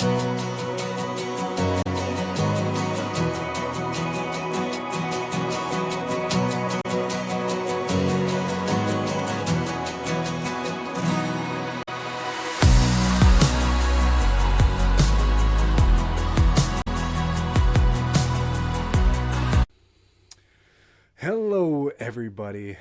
Hello, everybody.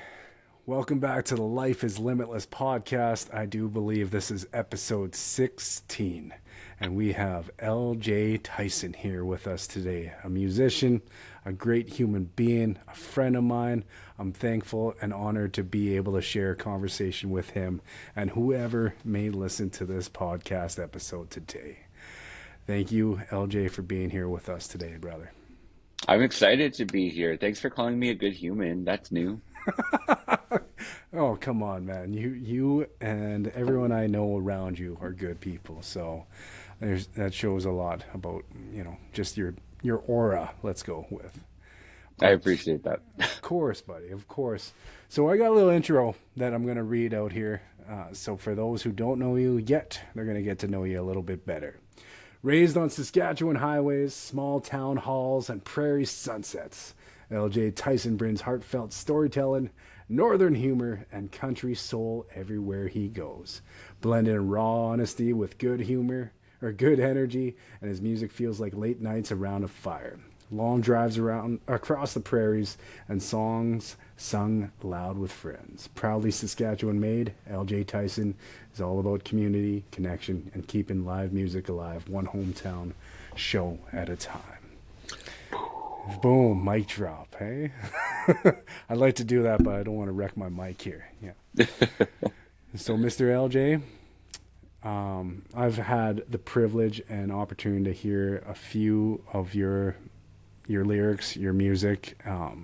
Welcome back to the Life is Limitless podcast. I do believe this is episode 16, and we have LJ Tyson here with us today, a musician, a great human being, a friend of mine. I'm thankful and honored to be able to share a conversation with him and whoever may listen to this podcast episode today. Thank you, LJ, for being here with us today, brother. I'm excited to be here. Thanks for calling me a good human. That's new. Oh, come on, man. You and everyone I know around you are good people. So that shows a lot about, just your aura, let's go with. I appreciate that. Of course, buddy. Of course. So I got a little intro that I'm going to read out here. So for those who don't know you yet, they're going to get to know you a little bit better. Raised on Saskatchewan highways, small town halls, and prairie sunsets, LJ Tyson brings heartfelt storytelling, northern humor, and country soul everywhere he goes. Blending raw honesty with good humor, or good energy, and his music feels like late nights around a fire. Long drives across the prairies, and songs sung loud with friends. Proudly Saskatchewan made, LJ Tyson is all about community, connection, and keeping live music alive, one hometown show at a time. Boom, mic drop, hey? I'd like to do that, but I don't want to wreck my mic here. Yeah. So, Mr. LJ, I've had the privilege and opportunity to hear a few of your lyrics, your music, at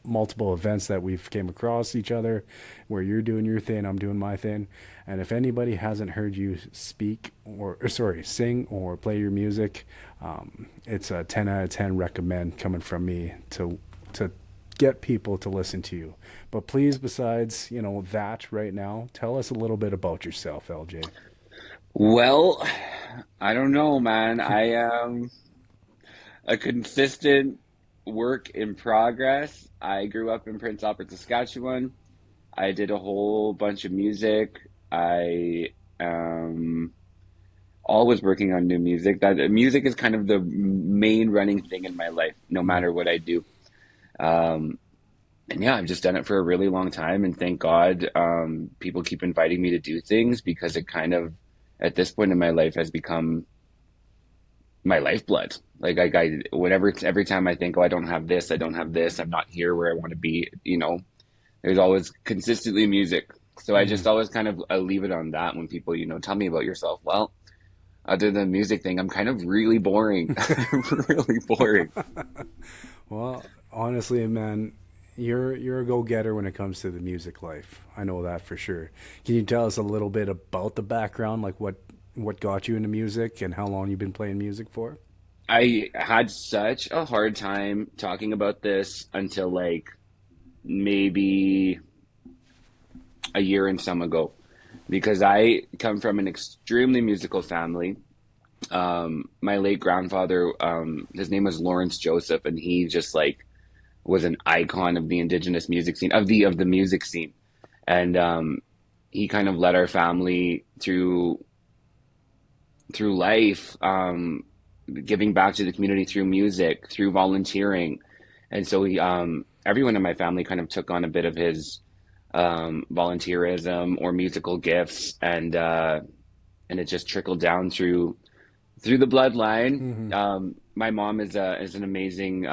multiple events that we've came across each other, where you're doing your thing, I'm doing my thing. And if anybody hasn't heard you sing or play your music, it's a 10 out of 10 recommend coming from me to get people to listen to you. But please, besides, that right now, tell us a little bit about yourself, LJ. Well, I don't know, man. I am a consistent work in progress. I grew up in Prince Albert, Saskatchewan. I did a whole bunch of music. I am always working on new music. That music is kind of the main running thing in my life, no matter what I do. And yeah, I've just done it for a really long time, and thank God people keep inviting me to do things, because it kind of, at this point in my life, has become my lifeblood. Like every time I think, oh, I don't have this, I'm not here where I want to be, there's always consistently music. So I just always kind of leave it on that when people, tell me about yourself. Well, other than the music thing, I'm kind of really boring. Really boring. Well, honestly, man, you're a go-getter when it comes to the music life. I know that for sure. Can you tell us a little bit about the background, like what got you into music and how long you've been playing music for? I had such a hard time talking about this until like maybe a year and some ago, because I come from an extremely musical family. My late grandfather, his name was Lawrence Joseph, and he just like was an icon of the indigenous music scene, of the music scene. And he kind of led our family through life, giving back to the community through music, through volunteering. And so everyone in my family kind of took on a bit of his volunteerism or musical gifts, and it just trickled down through the bloodline. Mm-hmm. My mom is an amazing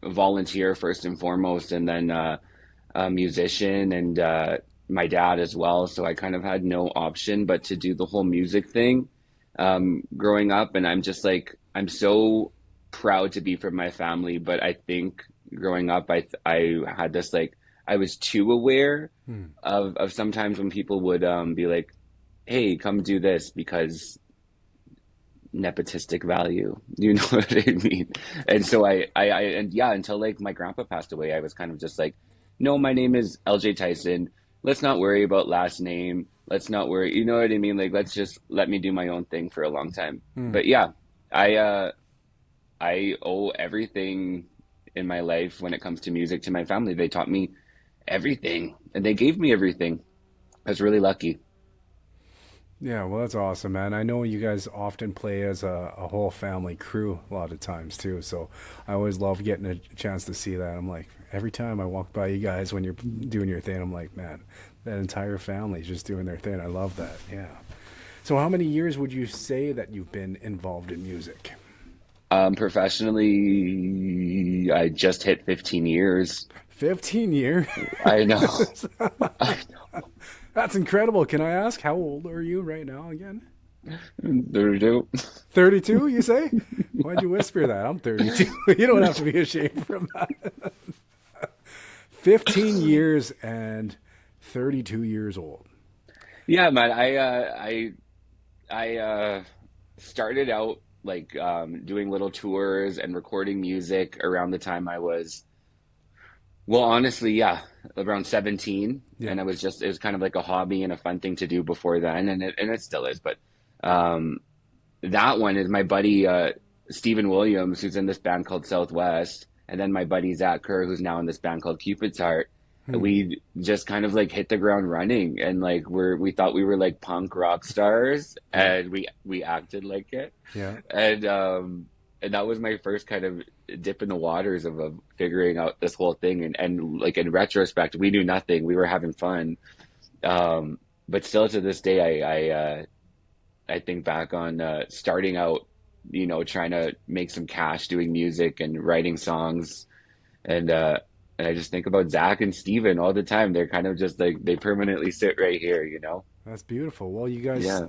volunteer first and foremost, and then a musician, and my dad as well. So I kind of had no option but to do the whole music thing growing up. And I'm just like, I'm so proud to be from my family. But I think growing up, I had this, like, I was too aware of sometimes when people would be like, hey, come do this, because nepotistic value, you know what I mean? And so and yeah, until like my grandpa passed away, I was kind of just like, no, my name is LJ Tyson. Let's not worry about last name. let's not worry. You know what I mean? Like, let's just let me do my own thing for a long time. Hmm. But yeah, I I owe everything in my life when it comes to music to my family. They taught me everything, and they gave me everything. I was really lucky. Yeah, well, that's awesome, man. I know you guys often play as a whole family crew a lot of times too. So I always love getting a chance to see that. I'm like, every time I walk by you guys when you're doing your thing, I'm like, man, that entire family's just doing their thing. I love that. Yeah. So how many years would you say that you've been involved in music? Professionally, I just hit 15 years. 15 years? I know. I That's incredible. Can I ask how old are you right now again? know. 32, you say? Why'd you whisper that? I'm 32. You don't have to be ashamed from that. 15 years and 32 years old. Yeah, man. I started out like doing little tours and recording music around the time I was, well, honestly, yeah, around 17. Yeah. And it was kind of like a hobby and a fun thing to do before then, and it still is. But um, that one is my buddy Stephen Williams, who's in this band called Southwest, and then my buddy Zach Kerr, who's now in this band called Cupid's Heart. Hmm. We just kind of like hit the ground running, and like we thought we were like punk rock stars, Yeah. and we acted like it, Yeah. and and that was my first kind of dip in the waters of figuring out this whole thing, and like in retrospect, we knew nothing. We were having fun, but still to this day, I think back on starting out, trying to make some cash doing music and writing songs, and uh, and I just think about Zach and Steven all the time. They're kind of just like they permanently sit right here. That's beautiful. Well, you guys, Yeah.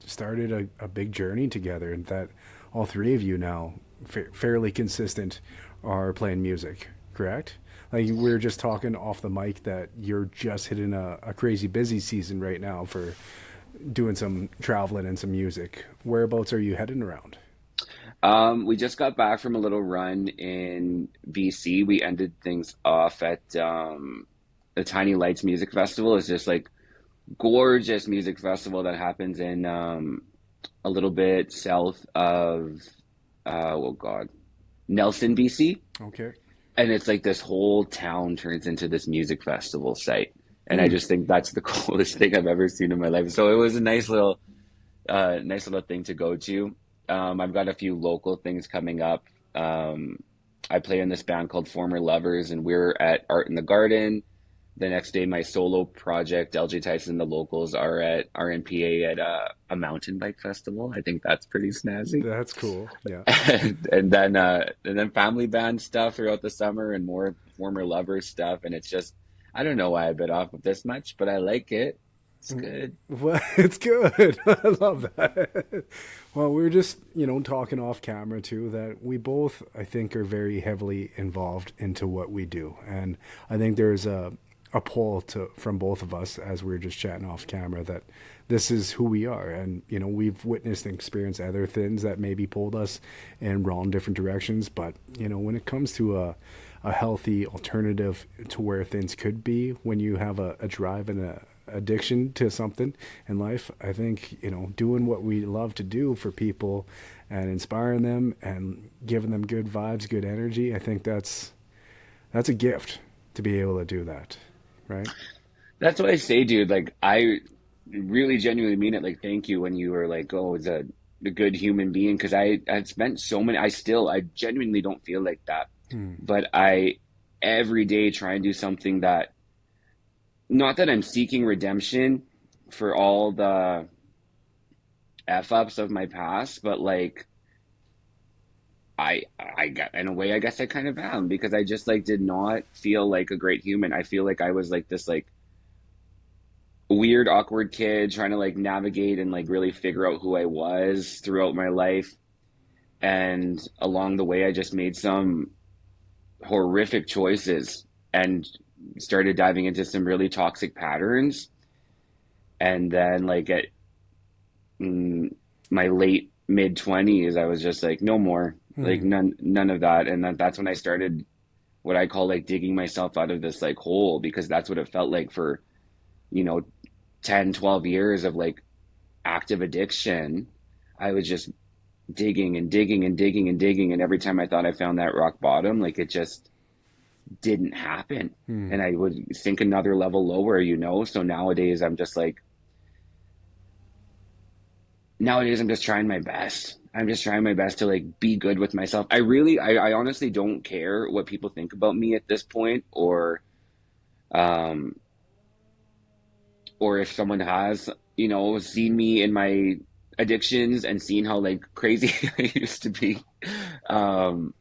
started a big journey together, and that all three of you now, fairly consistent, are playing music, correct? Like we were just talking off the mic that you're just hitting a crazy busy season right now for doing some traveling and some music. Whereabouts are you heading around? We just got back from a little run in BC. We ended things off at the Tiny Lights Music Festival. It's just like gorgeous music festival that happens in a little bit south of oh God, Nelson, BC. Okay. And it's like this whole town turns into this music festival site. And I Hmm. just think that's the coolest thing I've ever seen in my life. So it was a nice little thing to go to. I've got a few local things coming up. Um, I play in this band called Former Lovers, and we're at Art in the Garden. The next day, my solo project, LJ Tyson, and the locals are at RNPA at a mountain bike festival. I think that's pretty snazzy. That's cool. Yeah. And then family band stuff throughout the summer and more Former Lovers stuff. And it's just, I don't know why I bit off of this much, but I like it. It's good. Well, it's good. I love that. Well, we were just, talking off camera too that we both, I think, are very heavily involved into what we do. And I think there's a pull from both of us as we were just chatting off camera that this is who we are. And, we've witnessed and experienced other things that maybe pulled us in wrong different directions. But, when it comes to a healthy alternative to where things could be when you have a drive and a addiction to something in life, I think, doing what we love to do for people and inspiring them and giving them good vibes, good energy, I think that's a gift to be able to do that, right? That's what I say, dude. Like, I really genuinely mean it. Like, thank you when you were like, oh, it's a good human being. Because I've spent so many, I genuinely don't feel like that. Hmm. But I, every day, try and do something that, not that I'm seeking redemption for all the F ups of my past, but like, I got, in a way, I guess I kind of am because I just like did not feel like a great human. I feel like I was like this like weird, awkward kid trying to like navigate and like really figure out who I was throughout my life. And along the way, I just made some horrific choices and started diving into some really toxic patterns. And then, like, at mm, my late mid 20s, I was just like, no more, like, Hmm. none of that. And that's when I started what I call like digging myself out of this like hole because that's what it felt like for, you know, 10, 12 years of like active addiction, I was just digging and digging and digging and digging. And every time I thought I found that rock bottom, like it just didn't happen. Hmm. And I would sink another level lower, you know? So nowadays I'm just like, nowadays I'm just trying my best. I'm just trying my best to like be good with myself. I honestly don't care what people think about me at this point, um, or if someone has, you know, seen me in my addictions and seen how like crazy I used to be. Um,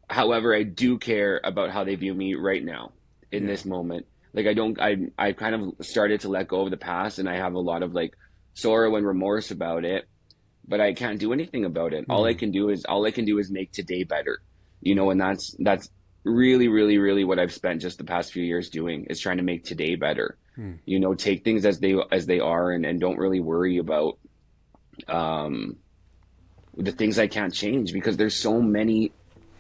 However, I do care about how they view me right now in Yeah. this moment. Like I kind of started to let go of the past and I have a lot of like sorrow and remorse about it, but I can't do anything about it. Hmm. All I can do is make today better. You Yeah. know, and that's really, really, really what I've spent just the past few years doing is trying to make today better. Hmm. You know, take things as they are and don't really worry about um the things I can't change because there's so many,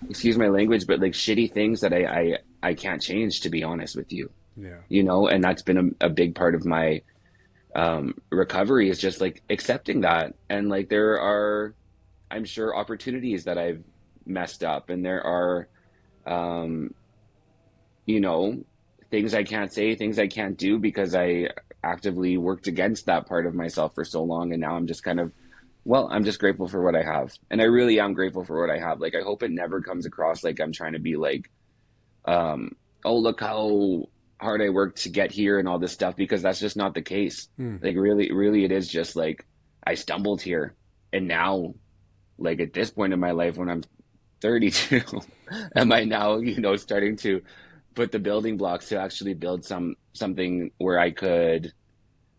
excuse my language, but like shitty things that I can't change, to be honest with you. Yeah. You know, and that's been a big part of my recovery is just like accepting that. And like there are, I'm sure, opportunities that I've messed up, and there are, um, you know, things I can't say, things I can't do because I actively worked against that part of myself for so long. And now I'm just kind of, well, I'm just grateful for what I have. And I really am grateful for what I have. Like, I hope it never comes across like I'm trying to be like, um, oh, look how hard I worked to get here and all this stuff, because that's just not the case. Hmm. Like, really, really, it is just like I stumbled here. And now, like, at this point in my life, when I'm 32, am I now, you know, starting to put the building blocks to actually build something where I could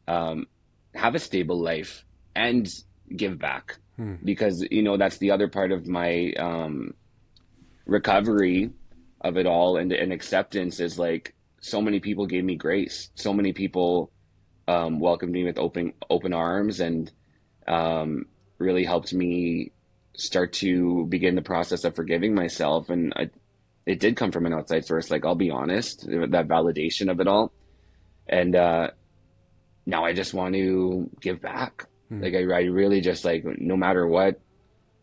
um, have a stable life and give back, Hmm. because you know that's the other part of my recovery of it all, and acceptance is like so many people gave me grace, so many people welcomed me with open arms, and um, really helped me start to begin the process of forgiving myself. And it did come from an outside source, like I'll be honest, that validation of it all. And now I just want to give back. Hmm. Like I really just like, no matter what,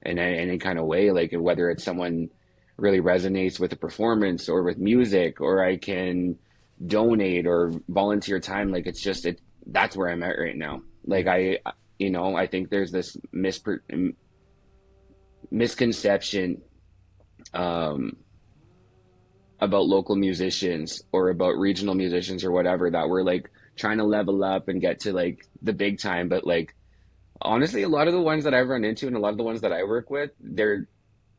in any kind of way, like whether it's someone really resonates with a performance or with music, or I can donate or volunteer time, like it's just it that's where I'm at right now. Like Yeah. you know, I think there's this misconception um about local musicians or about regional musicians or whatever, that we're like trying to level up and get to like the big time. But like honestly, a lot of the ones that I've run into and a lot of the ones that I work with,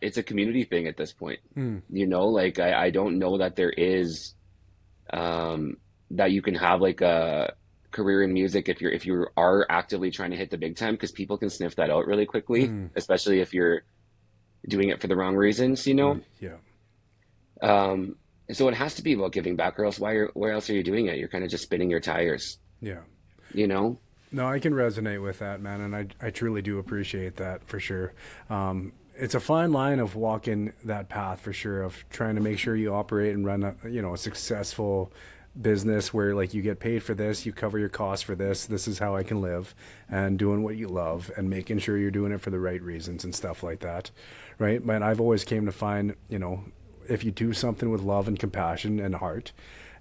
it's a community thing at this point. Hmm. You know, like I don't know that there is um that you can have like a career in music if you are actively trying to hit the big time, because people can sniff that out really quickly, Hmm. especially if you're doing it for the wrong reasons, you know. Yeah. Um, so it has to be about giving back, or else why else are you doing it? You're kind of just spinning your tires, Yeah. you know? No, I can resonate with that, man, and I truly do appreciate that for sure. It's a fine line of walking that path for sure, of trying to make sure you operate and run a successful business where like you get paid for this, you cover your costs for this. This is how I can live, and doing what you love and making sure you're doing it for the right reasons and stuff like that, right? But I've always came to find, if you do something with love and compassion and heart,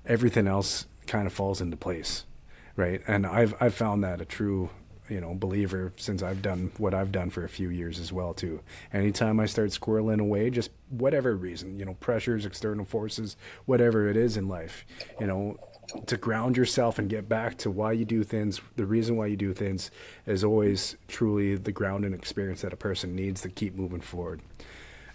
everything else kind of falls into place, right? And I've found that a true believer since I've done what I've done for a few years as well too. Anytime I start squirreling away, just whatever reason, pressures, external forces, whatever it is in life, to ground yourself and get back to why you do things, the reason why you do things is always truly the grounding experience that a person needs to keep moving forward.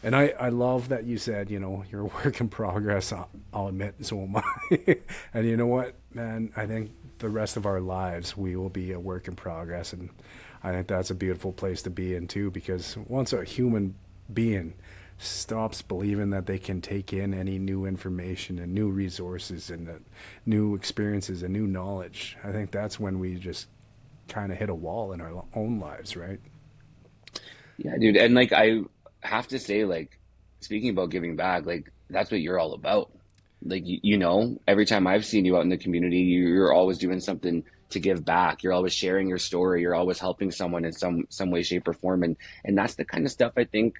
And I love that you said, you're a work in progress. I'll admit, so am I. And you know what, man? I think the rest of our lives, we will be a work in progress. And I think that's a beautiful place to be in, too, because once a human being stops believing that they can take in any new information and new resources and new experiences and new knowledge, I think that's when we just kind of hit a wall in our own lives, right? Yeah, dude. And like I have to say, like speaking about giving back, like that's what you're all about. like every time I've seen you out in the community, you're always doing something to give back. You're always sharing your story. You're always helping someone in some way, shape, or form, and that's the kind of stuff I think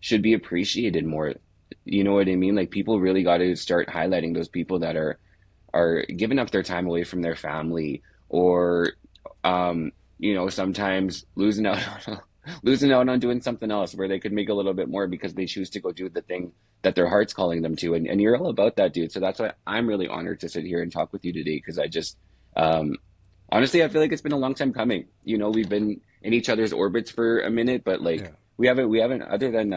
should be appreciated more. You know what I mean? Like people really got to start highlighting those people that are giving up their time away from their family, or sometimes losing out on doing something else where they could make a little bit more because they choose to go do the thing that their heart's calling them to. And you're all about that, dude. So that's why I'm really honored to sit here and talk with you today, because I just honestly, I feel like it's been a long time coming. We've been in each other's orbits for a minute, but like Yeah. we haven't other than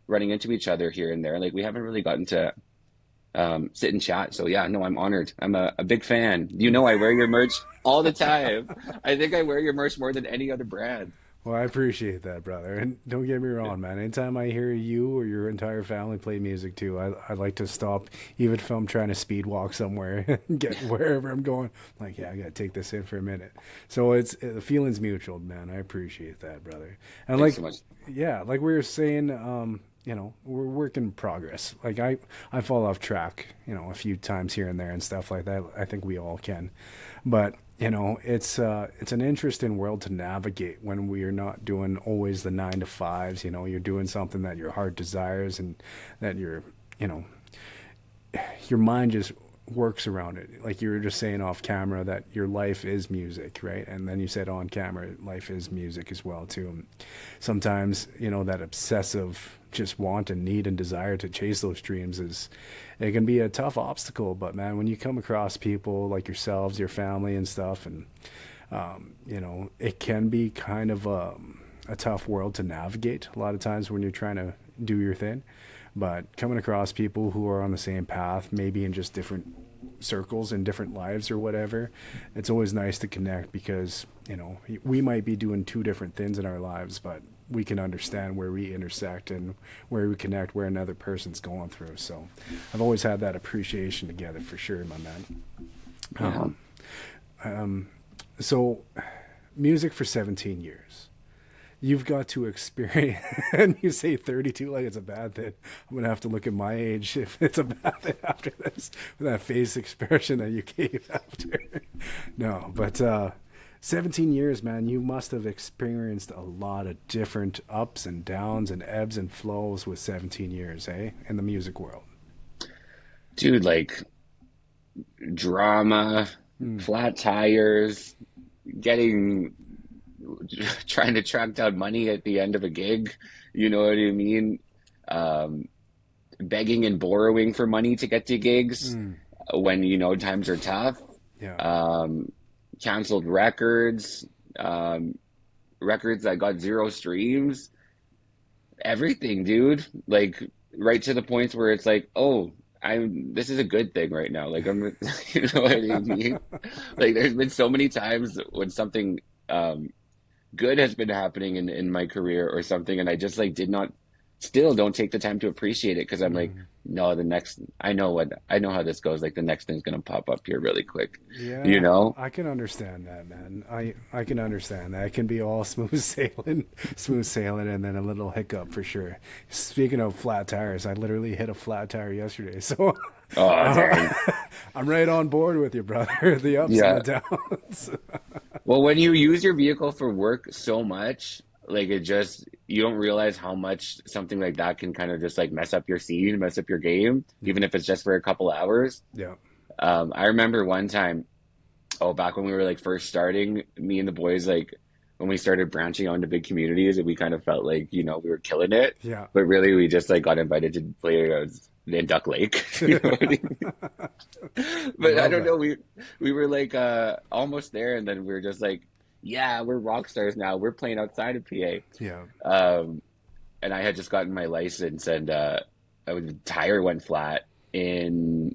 running into each other here and there, like we haven't really gotten to sit and chat. So yeah, no, I'm honored. I'm a big fan. I wear your merch all the time. I think I wear your merch more than any other brand. Well, I appreciate that, brother. And don't get me wrong, man. Anytime I hear you or your entire family play music too, I like to stop, even if I'm trying to speed walk somewhere, get wherever I'm going. I'm like, yeah, I gotta take this in for a minute. So the feeling's mutual, man. I appreciate that, brother. And Thanks like, so much. yeah, like we were saying, we're work in progress. Like I fall off track, a few times here and there and stuff like that. I think we all can, but it's an interesting world to navigate when we are not doing always the 9 to 5s. You're doing something that your heart desires, and that you know, your mind just works around it. Like you were just saying off camera that your life is music, right? And then you said on camera, life is music as well too. And sometimes, that obsessive just want and need and desire to chase those dreams it can be a tough obstacle. But man, when you come across people like yourselves, your family and stuff, and it can be kind of a tough world to navigate a lot of times when you're trying to do your thing. But coming across people who are on the same path, maybe in just different circles and different lives or whatever, it's always nice to connect, because we might be doing two different things in our lives, but we can understand where we intersect and where we connect, where another person's going through. So I've always had that appreciation together, for sure, my man. Yeah. So music for 17 years, you've got to experience, and you say 32 like it's a bad thing. I'm gonna have to look at my age if it's a bad thing after this, with that face expression that you gave after. No, but 17 years, man, you must have experienced a lot of different ups and downs and ebbs and flows with 17 years, eh, in the music world. Dude, like drama, Mm. flat tires, getting trying to track down money at the end of a gig, you know what I mean? Um, Begging and borrowing for money to get to gigs Mm. when times are tough. Yeah. Um, Canceled records, um, records that got zero streams, everything, dude. Like right to the points where it's like, oh, this is a good thing right now. Like I'm, you know what I mean? Like there's been so many times when something um good has been happening in my career or something, and I just like did not still don't take the time to appreciate it, because I'm like, Mm. no, I know how this goes. Like the next thing's gonna pop up here really quick, you Yeah, know? I can understand that, man. I can understand that. It can be all smooth sailing, smooth sailing, and then a little hiccup for sure. Speaking of flat tires, I literally hit a flat tire yesterday, so Oh, uh, dang. I'm right on board with you, brother. The ups and the Yeah. downs. Well, when you use your vehicle for work so much, like it just, you don't realize how much something like that can kind of just like mess up your scene, mess up your game, Yeah, even if it's just for a couple hours. yeah. I remember one time, oh, back when we were like first starting, me and the boys, like when we started branching out into big communities, and we kind of felt like, we were killing it. Yeah. But really, we just like got invited to play in Duck Lake. You know what I mean? But I Love don't that. know, we were like almost there, and then we were just like, yeah, we're rock stars now. We're playing outside of PA. Yeah. Um, and I had just gotten my license, and the tire went flat in.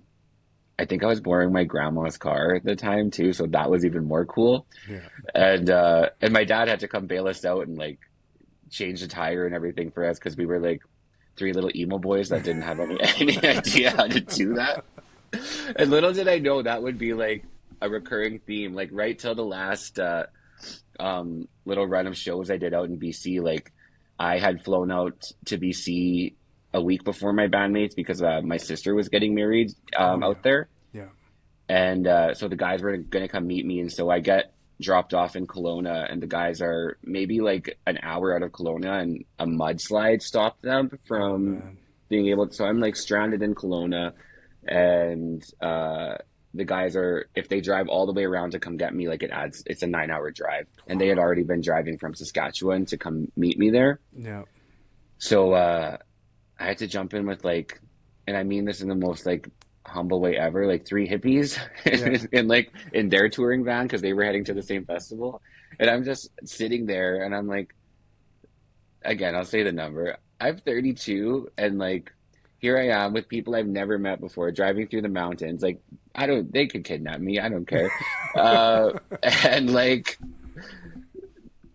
I think I was borrowing my grandma's car at the time too, so that was even more cool. Yeah. And my dad had to come bail us out and like change the tire and everything for us, because we were like three little emo boys that didn't have any idea how to do that. And little did I know that would be like a recurring theme, like right till the last little run of shows I did out in BC. Like I had flown out to BC a week before my bandmates because my sister was getting married Oh yeah, out there. yeah. And so the guys were going to come meet me. And so I get dropped off in Kelowna, and the guys are maybe like an hour out of Kelowna, and a mudslide stopped them Oh from man. being able to. So I'm like stranded in Kelowna, and the guys are, if they drive all the way around to come get me, like it's a 9 hour drive. And they had Wow. already been driving from Saskatchewan to come meet me there. Yeah. So I had to jump in with like, and I mean this in the most like humble way ever, like three hippies Yeah. in like in their touring van because they were heading to the same festival. And I'm just sitting there and I'm like, again, I'll say the number. I'm 32 and like here I am with people I've never met before driving through the mountains. Like they could kidnap me. I don't care. Uh, and like,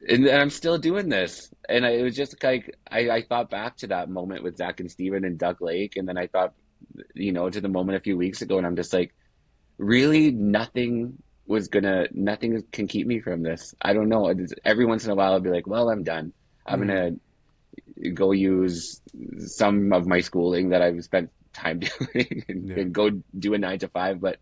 and I'm still doing this. And it was just like I thought back to that moment with Zach and Steven in Duck Lake, and then I thought, to the moment a few weeks ago, and I'm just like, really, nothing can keep me from this. I don't know. Every once in a while, I'll be like, well, I'm done. I'm Mm. gonna go use some of my schooling that I've spent time doing Yeah. and go do a 9 to 5, but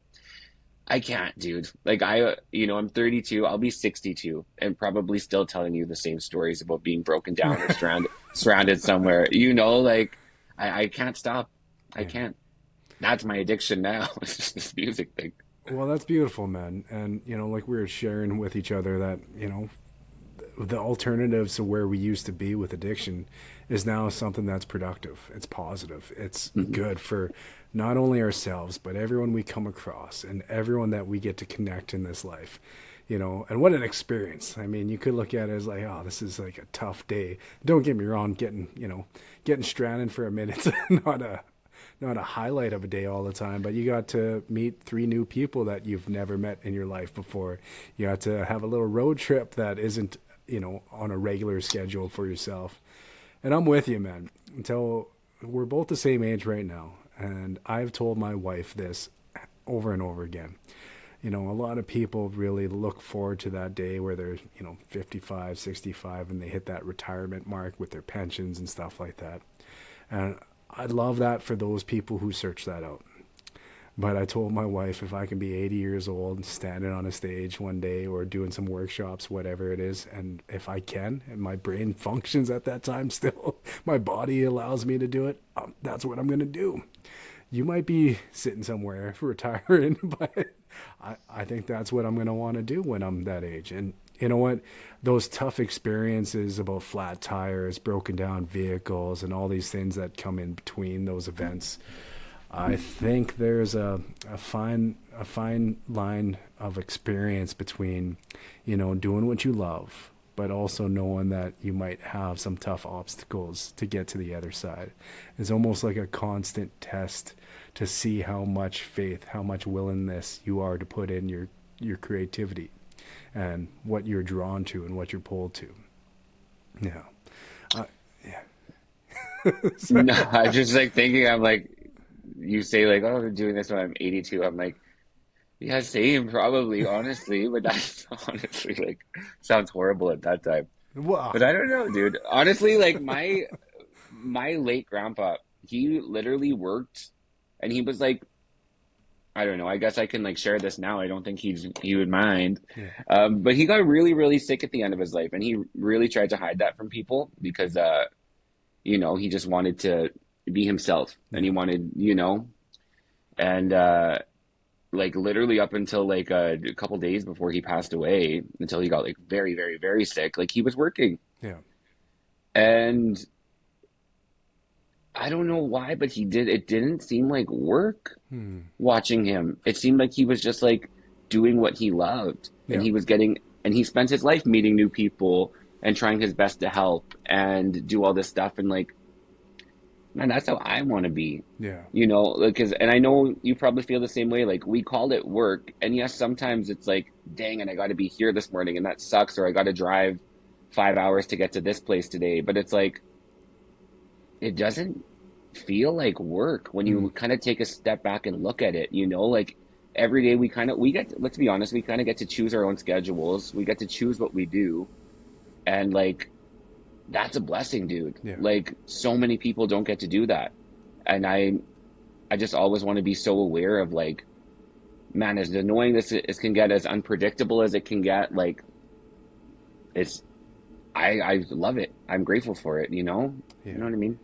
I can't, dude. Like I'm 32. I'll be 62, and probably still telling you the same stories about being broken down or surrounded somewhere. Like I can't stop. I Yeah. can't. That's my addiction now. It's just this music thing. Well, that's beautiful, man. And like we were sharing with each other that the alternatives to where we used to be with addiction is now something that's productive. It's positive. It's Mhm. good for not only ourselves, but everyone we come across and everyone that we get to connect in this life. And what an experience. I mean, you could look at it as like, oh, this is like a tough day. Don't get me wrong, getting stranded for a minute's not a highlight of a day all the time, but you got to meet three new people that you've never met in your life before. You got to have a little road trip that isn't, on a regular schedule for yourself. And I'm with you, man. Until we're both the same age right now. And I've told my wife this over and over again. A lot of people really look forward to that day where they're, 55, 65, and they hit that retirement mark with their pensions and stuff like that. And I love that for those people who search that out. But I told my wife if I can be 80 years old, standing on a stage one day or doing some workshops, whatever it is, and if I can, and my brain functions at that time still, my body allows me to do it, that's what I'm going to do. You might be sitting somewhere retiring, but I think that's what I'm going to want to do when I'm that age. And you know what? Those tough experiences about flat tires, broken down vehicles, and all these things that come in between those events, I think there's a fine line of experience between, doing what you love, but also knowing that you might have some tough obstacles to get to the other side. It's almost like a constant test to see how much faith, how much willingness you are to put in your creativity and what you're drawn to and what you're pulled to. Yeah. Yeah. So, No, I'm just like thinking. I'm like, you say like, oh, I'm doing this when I'm 82. I'm like, yeah, same probably, honestly, but that's honestly like sounds horrible at that time. wow. But I don't know, dude. Honestly, like my late grandpa, he literally worked, and he was like, I don't know. I guess I can like share this now. I don't think he would mind. Yeah. But he got really, really sick at the end of his life, and he really tried to hide that from people because he just wanted to be himself, and Yeah. he wanted, and like literally up until like a couple days before he passed away, until he got like very, very, very sick, like he was working, Yeah. and I don't know why, but he did. It didn't seem like work Hmm. watching him. It seemed like he was just like doing what he loved, and Yeah. he spent his life meeting new people and trying his best to help and do all this stuff. And like, man, that's how I want to be, Yeah. because, and I know you probably feel the same way. Like, we called it work, and yes, sometimes it's like, dang, and I got to be here this morning, and that sucks, or I got to drive 5 hours to get to this place today. But it's like, it doesn't feel like work when Hmm. you kind of take a step back and look at it, like every day we get, let's be honest, we kind of get to choose our own schedules. We get to choose what we do. And like, that's a blessing, dude. Yeah. Like so many people don't get to do that. And I just always want to be so aware of like, man, as annoying as it can get, as unpredictable as it can get, like it's I love it. I'm grateful for it, you know? You Yeah. know what I mean?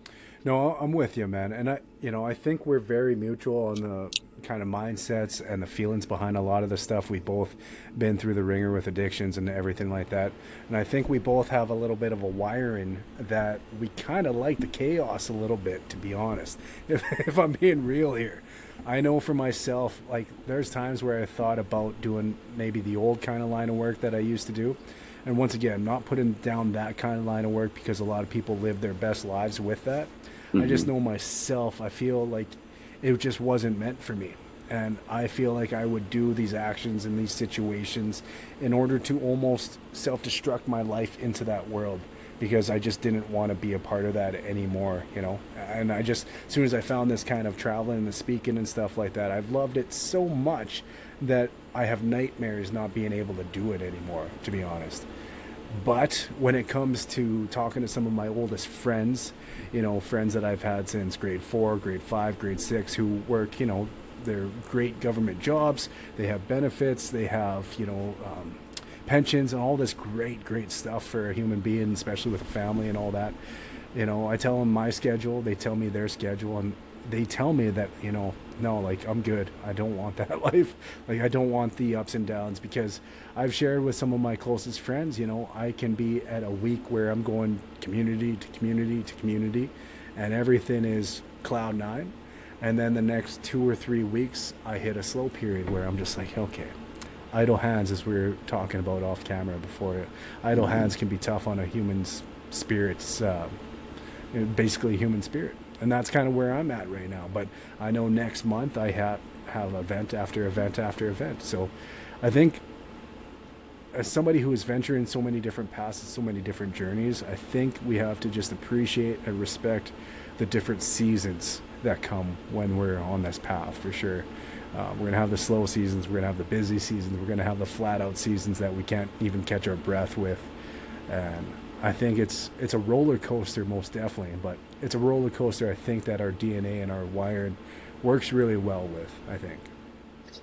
No, I'm with you, man. And I think we're very mutual on the kind of mindsets and the feelings behind a lot of the stuff. We both been through the ringer with addictions and everything like that. And I think we both have a little bit of a wiring that we kind of like the chaos a little bit, to be honest. If I'm being real here, I know for myself, like there's times where I thought about doing maybe the old kind of line of work that I used to do. And once again, not putting down that kind of line of work because a lot of people live their best lives with that. I just Hmm. know myself, I feel like it just wasn't meant for me. And I feel like I would do these actions in these situations in order to almost self destruct my life into that world because I just didn't want to be a part of that anymore, you know? And I just, as soon as I found this kind of traveling and the speaking and stuff like that, I've loved it so much that I have nightmares not being able to do it anymore, to be honest. But when it comes to talking to some of my oldest friends, friends that I've had since grade 4, grade 5, grade 6, who work, they're great government jobs, they have benefits, they have, pensions and all this great, great stuff for a human being, especially with a family and all that. I tell them my schedule, they tell me their schedule, and they tell me that, no, like I'm good. I don't want that life. Like I don't want the ups and downs because I've shared with some of my closest friends, I can be at a week where I'm going community to community to community and everything is cloud nine. And then the next 2 or 3 weeks, I hit a slow period where I'm just like, okay, idle hands, as we were talking about off camera before. Idle Hmm. hands can be tough on a human's spirit's basically human spirit, and that's kind of where I'm at right now. But I know next month I have event after event after event. So I think as somebody who is venturing so many different paths and so many different journeys, I think we have to just appreciate and respect the different seasons that come when we're on this path for sure. We're gonna have the slow seasons, we're gonna have the busy seasons, we're gonna have the flat out seasons that we can't even catch our breath with. And I think it's a roller coaster, most definitely, but it's a roller coaster. I think that our DNA and our wiring works really well with. I think.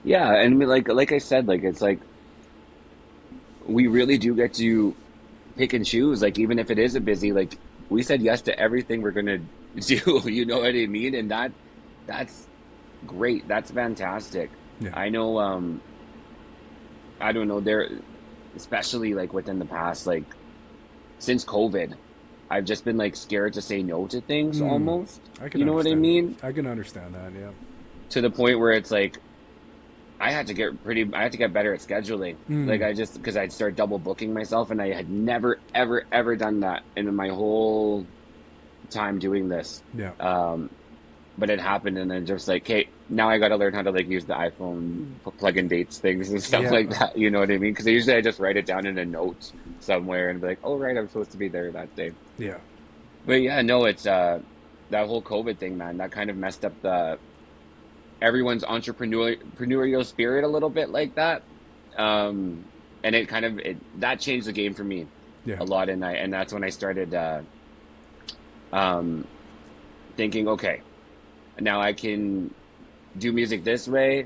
Yeah, and I mean, like I said, like it's like we really do get to pick and choose. Like even if it is a busy, like we said yes to everything we're gonna do. You know what I mean? And that's great. That's fantastic. Yeah. I know. I don't know. There, especially like within the past, like since COVID, I've just been like scared to say no to things Hmm. almost. I can You know what I understand. mean? I can understand that. Yeah. To the point where it's like I had to get better at scheduling. Like Hmm. I just, because I'd start double booking myself and I had never, ever, ever done that in my whole time doing this. Yeah. Um, but it happened and then just like, hey, now I got to learn how to like use the iPhone plug in dates things and stuff Yeah. like that. You know what I mean? Because usually I just write it down in a note somewhere and be like, oh, right, I'm supposed to be there that day. Yeah. But yeah, no, it's that whole COVID thing, man, that kind of messed up the everyone's entrepreneurial spirit a little bit like that. Um, and it kind of that changed the game for me Yeah. a lot, and that's when I started um, thinking, okay, now I can do music this way,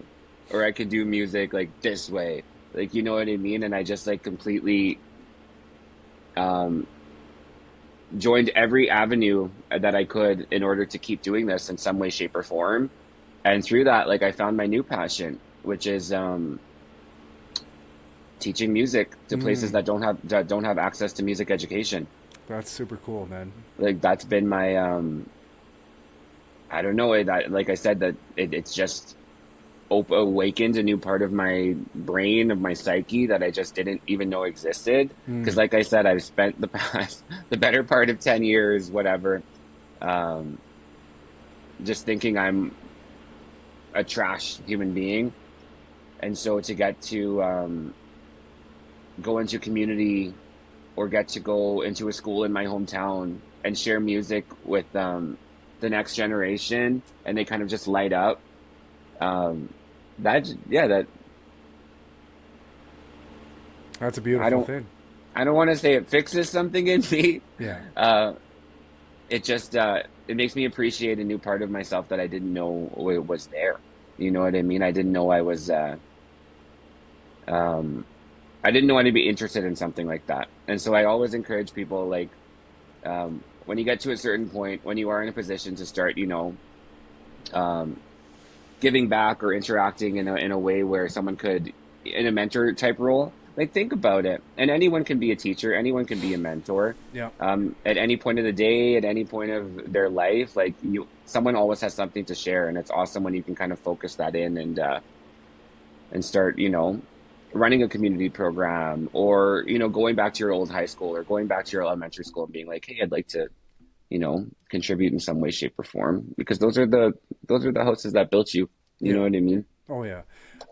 or I could do music like this way, like you know what I mean. And I just like completely um, joined every avenue that I could in order to keep doing this in some way, shape, or form. And through that, like I found my new passion, which is teaching music to places Hmm. that don't have access to music education. That's super cool, man. Like that's been my I don't know that like I said that it's just awakened a new part of my brain of my psyche that I just didn't even know existed. Because Hmm. like I said, I've spent the past the better part of 10 years, whatever, um, just thinking I'm a trash human being, and so to get to go into community or get to go into a school in my hometown and share music with the next generation and they kind of just light up. Um, that, yeah, that That's a I beautiful don't, thing. I don't want to say it fixes something in me. Yeah. Uh, it just it makes me appreciate a new part of myself that I didn't know was there. You know what I mean? I didn't know um, I didn't know I'd be interested in something like that. And so I always encourage people like when you get to a certain point, when you are in a position to start, um, giving back or interacting in a way where someone could in a mentor type role, like think about it. And anyone can be a teacher, anyone can be a mentor. Yeah. At any point of the day, at any point of their life, like someone always has something to share, and it's awesome when you can kind of focus that in and start, running a community program, or going back to your old high school or going back to your elementary school and being like, hey, I'd like to contribute in some way, shape, or form, because those are the houses that built you. You know Yeah. what I mean? Oh yeah,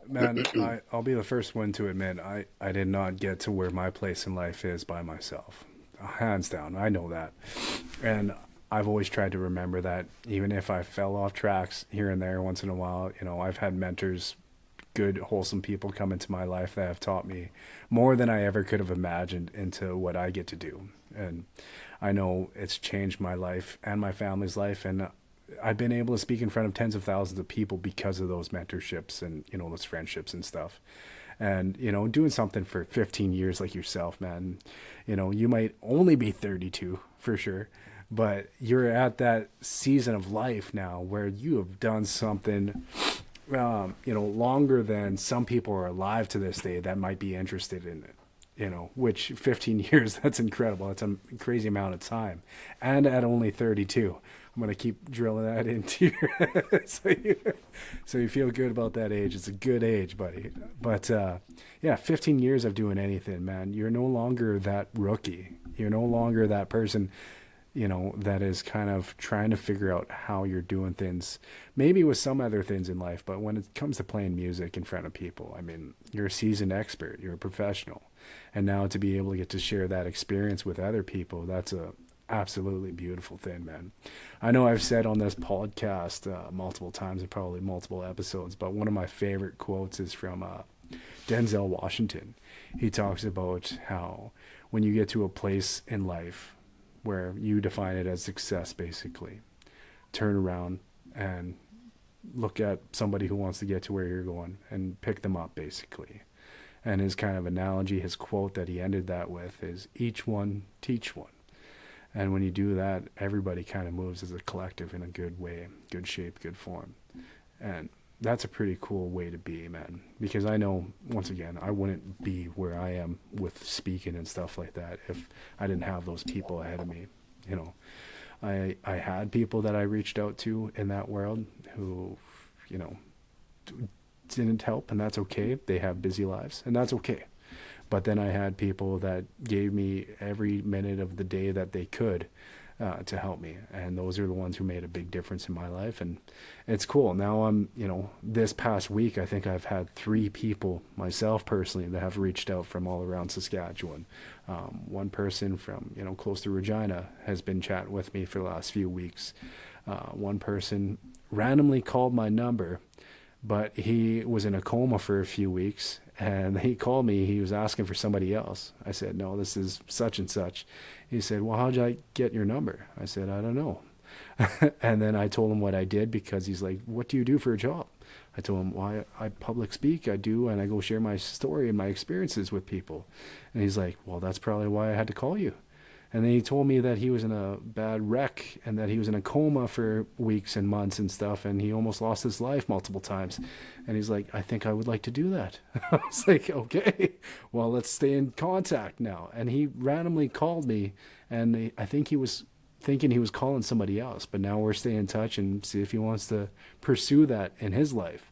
man. I'll be the first one to admit I did not get to where my place in life is by myself, hands down. I know that, and I've always tried to remember that. Even if I fell off tracks here and there once in a while, I've had mentors, good wholesome people come into my life that have taught me more than I ever could have imagined into what I get to do. And I know it's changed my life and my family's life, and I've been able to speak in front of tens of thousands of people because of those mentorships and those friendships and stuff. And doing something for 15 years like yourself, man, you might only be 32 for sure, but you're at that season of life now where you have done something longer than some people are alive to this day that might be interested in it. Which 15 years, that's incredible. That's a crazy amount of time. And at only 32, I'm going to keep drilling that into your head so you feel good about that age. It's a good age, buddy. But yeah, 15 years of doing anything, man. You're no longer that rookie. You're no longer that person that is kind of trying to figure out how you're doing things, maybe with some other things in life. But when it comes to playing music in front of people, I mean, you're a seasoned expert, you're a professional. And now to be able to get to share that experience with other people, that's a absolutely beautiful thing, man. I know I've said on this podcast multiple times and probably multiple episodes, but one of my favorite quotes is from Denzel Washington. He talks about how when you get to a place in life where you define it as success, basically, turn around and look at somebody who wants to get to where you're going and pick them up, basically. And his kind of analogy, his quote that he ended that with is, each one teach one. And when you do that, everybody kind of moves as a collective in a good way, good shape, good form. And that's a pretty cool way to be, man. Because I know, once again, I wouldn't be where I am with speaking and stuff like that if I didn't have those people ahead of me. I had people that I reached out to in that world who, you know, didn't help, and that's okay. They have busy lives, and that's okay. But then I had people that gave me every minute of the day that they could to help me. And those are the ones who made a big difference in my life. And it's cool. Now this past week, I think I've had 3 people myself personally that have reached out from all around Saskatchewan. One person from, close to Regina has been chatting with me for the last few weeks. One person randomly called my number, but he was in a coma for a few weeks, and he called me. He was asking for somebody else. I said, no, this is such and such. He said, well, how'd I get your number? I said, I don't know. And then I told him what I did, because he's like, what do you do for a job? I told him, well, I public speak, I do, and I go share my story and my experiences with people. And he's like, well, that's probably why I had to call you. And then he told me that he was in a bad wreck and that he was in a coma for weeks and months and stuff, and he almost lost his life multiple times. And he's like, I think I would like to do that. I was like, okay, well, let's stay in contact now. And he randomly called me, and I think he was thinking he was calling somebody else, but now we're staying in touch and see if he wants to pursue that in his life.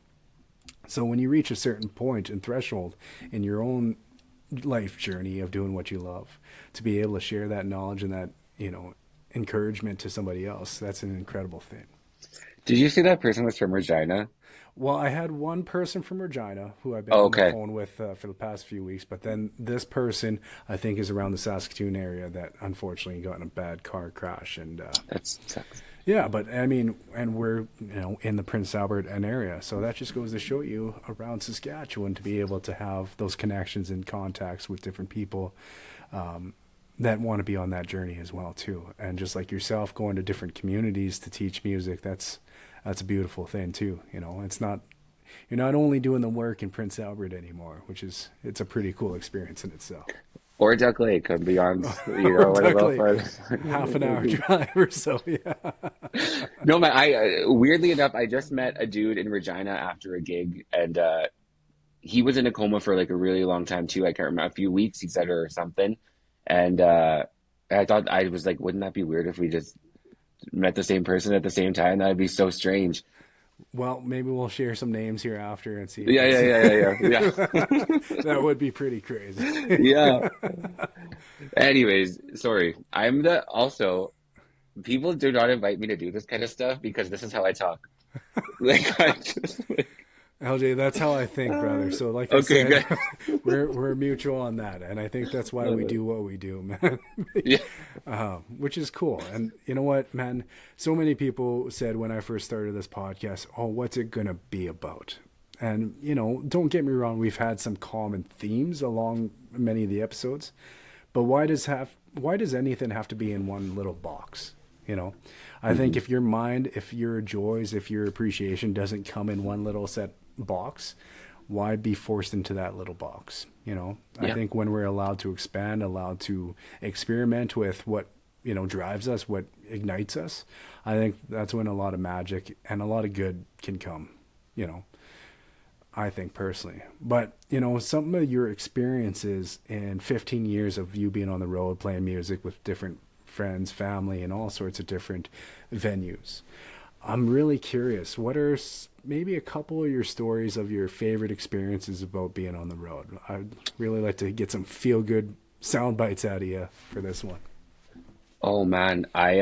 So when you reach a certain point and threshold in your own life journey of doing what you love, to be able to share that knowledge and that encouragement to somebody else, that's an incredible thing. Did you see that person was from Regina? Well, I had one person from Regina who I've been Oh, on the okay. phone with for the past few weeks, but then this person I think is around the Saskatoon area that unfortunately got in a bad car crash, and That sucks. Yeah, but I mean, and we're in the Prince Albert and area, so that just goes to show you around Saskatchewan to be able to have those connections and contacts with different people that want to be on that journey as well too. And just like yourself, going to different communities to teach music, that's a beautiful thing too. It's not you're not only doing the work in Prince Albert anymore, which is it's a pretty cool experience in itself. Or Duck Lake, could be on, Or what about Duckley, further? half an hour drive or so. Yeah. No, man. I weirdly enough, I just met a dude in Regina after a gig, and he was in a coma for like a really long time too. I can't remember, a few weeks, he said, or something. And I thought I was like, wouldn't that be weird if we just met the same person at the same time? That'd be so strange. Well, maybe we'll share some names here after and see if Yeah, yeah, it's yeah, yeah, yeah, that would be pretty crazy. yeah. Yeah. Anyways, sorry. I'm the also people do not invite me to do this kind of stuff because this is how I talk. Like I just like, LJ, that's how I think, brother. So, like I okay, said, good. we're mutual on that, and I think that's why we do what we do, man. Yeah. Which is cool. And you know what, man? So many people said when I first started this podcast, "Oh, what's it gonna be about?" And don't get me wrong, we've had some common themes along many of the episodes, but why does anything have to be in one little box? I think Hmm. if your mind, if your joys, if your appreciation doesn't come in one little set box, why be forced into that little box? I Yeah. think when we're allowed to expand, allowed to experiment with what, drives us, what ignites us, I think that's when a lot of magic and a lot of good can come, you know, I think personally. But, some of your experiences in 15 years of you being on the road playing music with different friends, family, and all sorts of different venues. I'm really curious. What are maybe a couple of your stories of your favorite experiences about being on the road? I'd really like to get some feel good sound bites out of you for this one. Oh man, I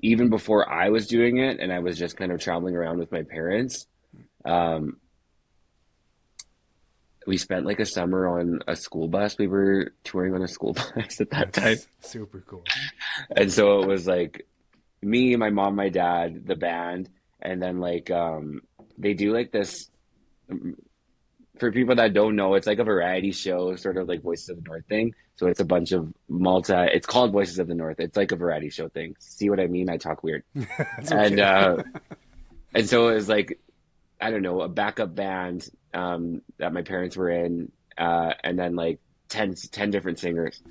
even before I was doing it and I was just kind of traveling around with my parents, um we spent like a summer on a school bus. We were touring on a school bus at that time. That's super cool. And so it was like me, my mom, my dad, the band, and then like they do like this for people that don't know, it's like a variety show, sort of like Voices of the North thing. So it's a bunch of it's called Voices of the North. It's like a variety show thing. See what I mean? I talk weird. That's And okay. and so it was like, I don't know, a backup band that my parents were in, and then like ten different singers.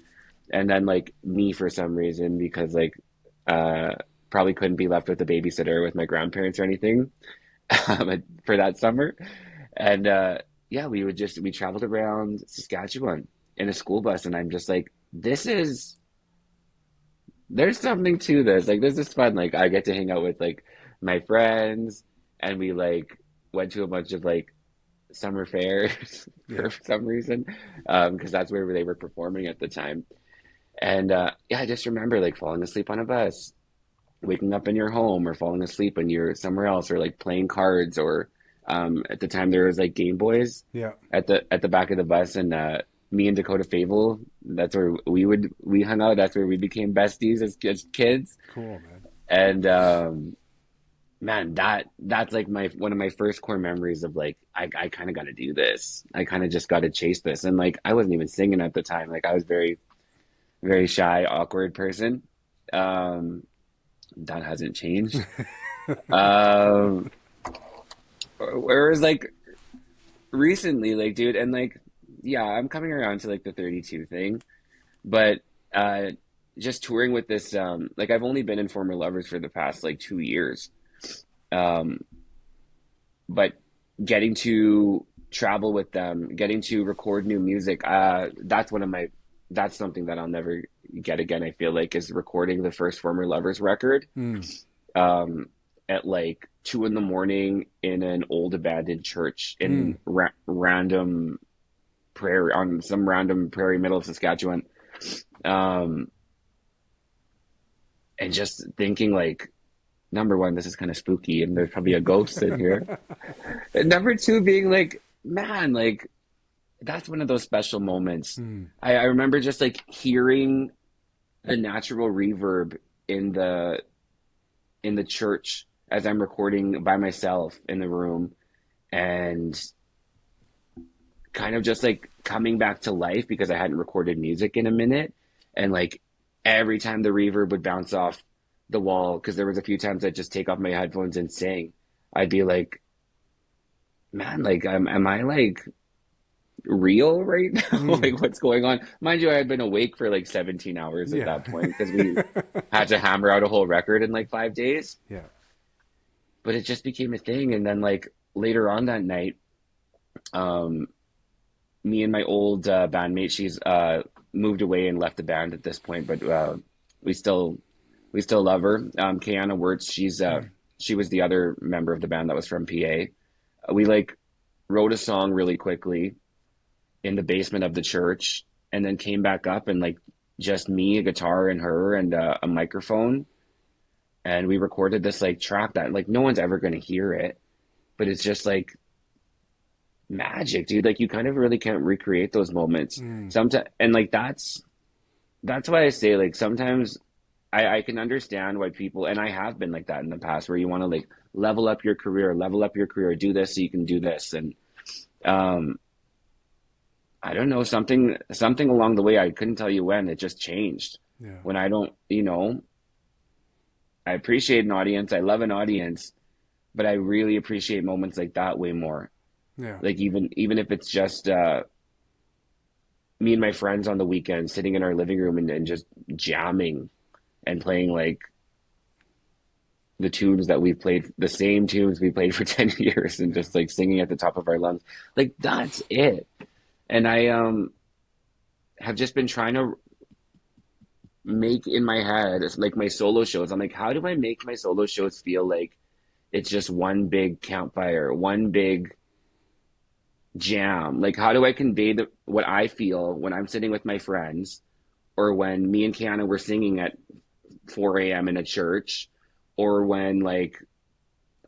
And then like me for some reason, because like uh probably couldn't be left with a babysitter with my grandparents or anything for that summer. And yeah, we traveled around Saskatchewan in a school bus, and I'm just like, there's something to this. Like this is fun. Like I get to hang out with like my friends, and we like went to a bunch of like summer fairs Yeah. for some reason, because that's where they were performing at the time. And yeah, I just remember like falling asleep on a bus, waking up in your home, or falling asleep when you're somewhere else, or like playing cards, or at the time there was like Game Boys Yeah. at the back of the bus, and me and Dakota Fable, that's where we hung out. That's where we became besties as kids. Cool, man. And man, that's like my one of my first core memories of like I kind of got to do this. I kind of just got to chase this, and like I wasn't even singing at the time. Like I was very shy, awkward person. Um, that hasn't changed. Um, whereas like recently, like dude, and like yeah, I'm coming around to like the 32 thing, but uh, just touring with this like I've only been in Former Lovers for the past like 2 years, um, but getting to travel with them, getting to record new music, that's something that I'll never get again. I feel like is recording the first Former Lovers record Mm. um, at like 2 in the morning in an old abandoned church Mm. in random prairie on some random prairie middle of Saskatchewan. Um, and just thinking like, number one, this is kind of spooky and there's probably a ghost in here. And number two, being like, man, like that's one of those special moments. Mm. I remember just like hearing the natural reverb in the in the church as I'm recording by myself in the room, and kind of just like coming back to life because I hadn't recorded music in a minute. And like every time the reverb would bounce off the wall, because there was a few times I'd just take off my headphones and sing, I'd be like, man, like am I like real right now? Mm. Like what's going on? Mind you, I had been awake for like 17 hours at Yeah. that point because we had to hammer out a whole record in like 5 days. Yeah. But it just became a thing. And then like later on that night, um, me and my old bandmate, she's moved away and left the band at this point, but we still we still love her. Kiana Wirtz, Mm. she was the other member of the band that was from PA. We like wrote a song really quickly in the basement of the church, and then came back up and like just me, a guitar, and her, and a microphone, and we recorded this like track that like no one's ever gonna hear it, but it's just like magic, dude. Like you kind of really can't recreate those moments Mm. sometimes, and like that's why I say like sometimes I can understand why people, and I have been like that in the past, where you want to like level up your career, do this so you can do this, and um I don't know, something along the way, I couldn't tell you when, it just changed. Yeah. When I don't, I appreciate an audience, I love an audience, but I really appreciate moments like that way more. Yeah. Like even if it's just me and my friends on the weekend sitting in our living room and just jamming and playing like the tunes that we've played, the same tunes we played for 10 years, and Yeah. just like singing at the top of our lungs. Like that's it. And I have just been trying to make in my head, it's like my solo shows. I'm like, how do I make my solo shows feel like it's just one big campfire, one big jam? Like, how do I convey what I feel when I'm sitting with my friends, or when me and Kiana were singing at 4 a.m. in a church, or when like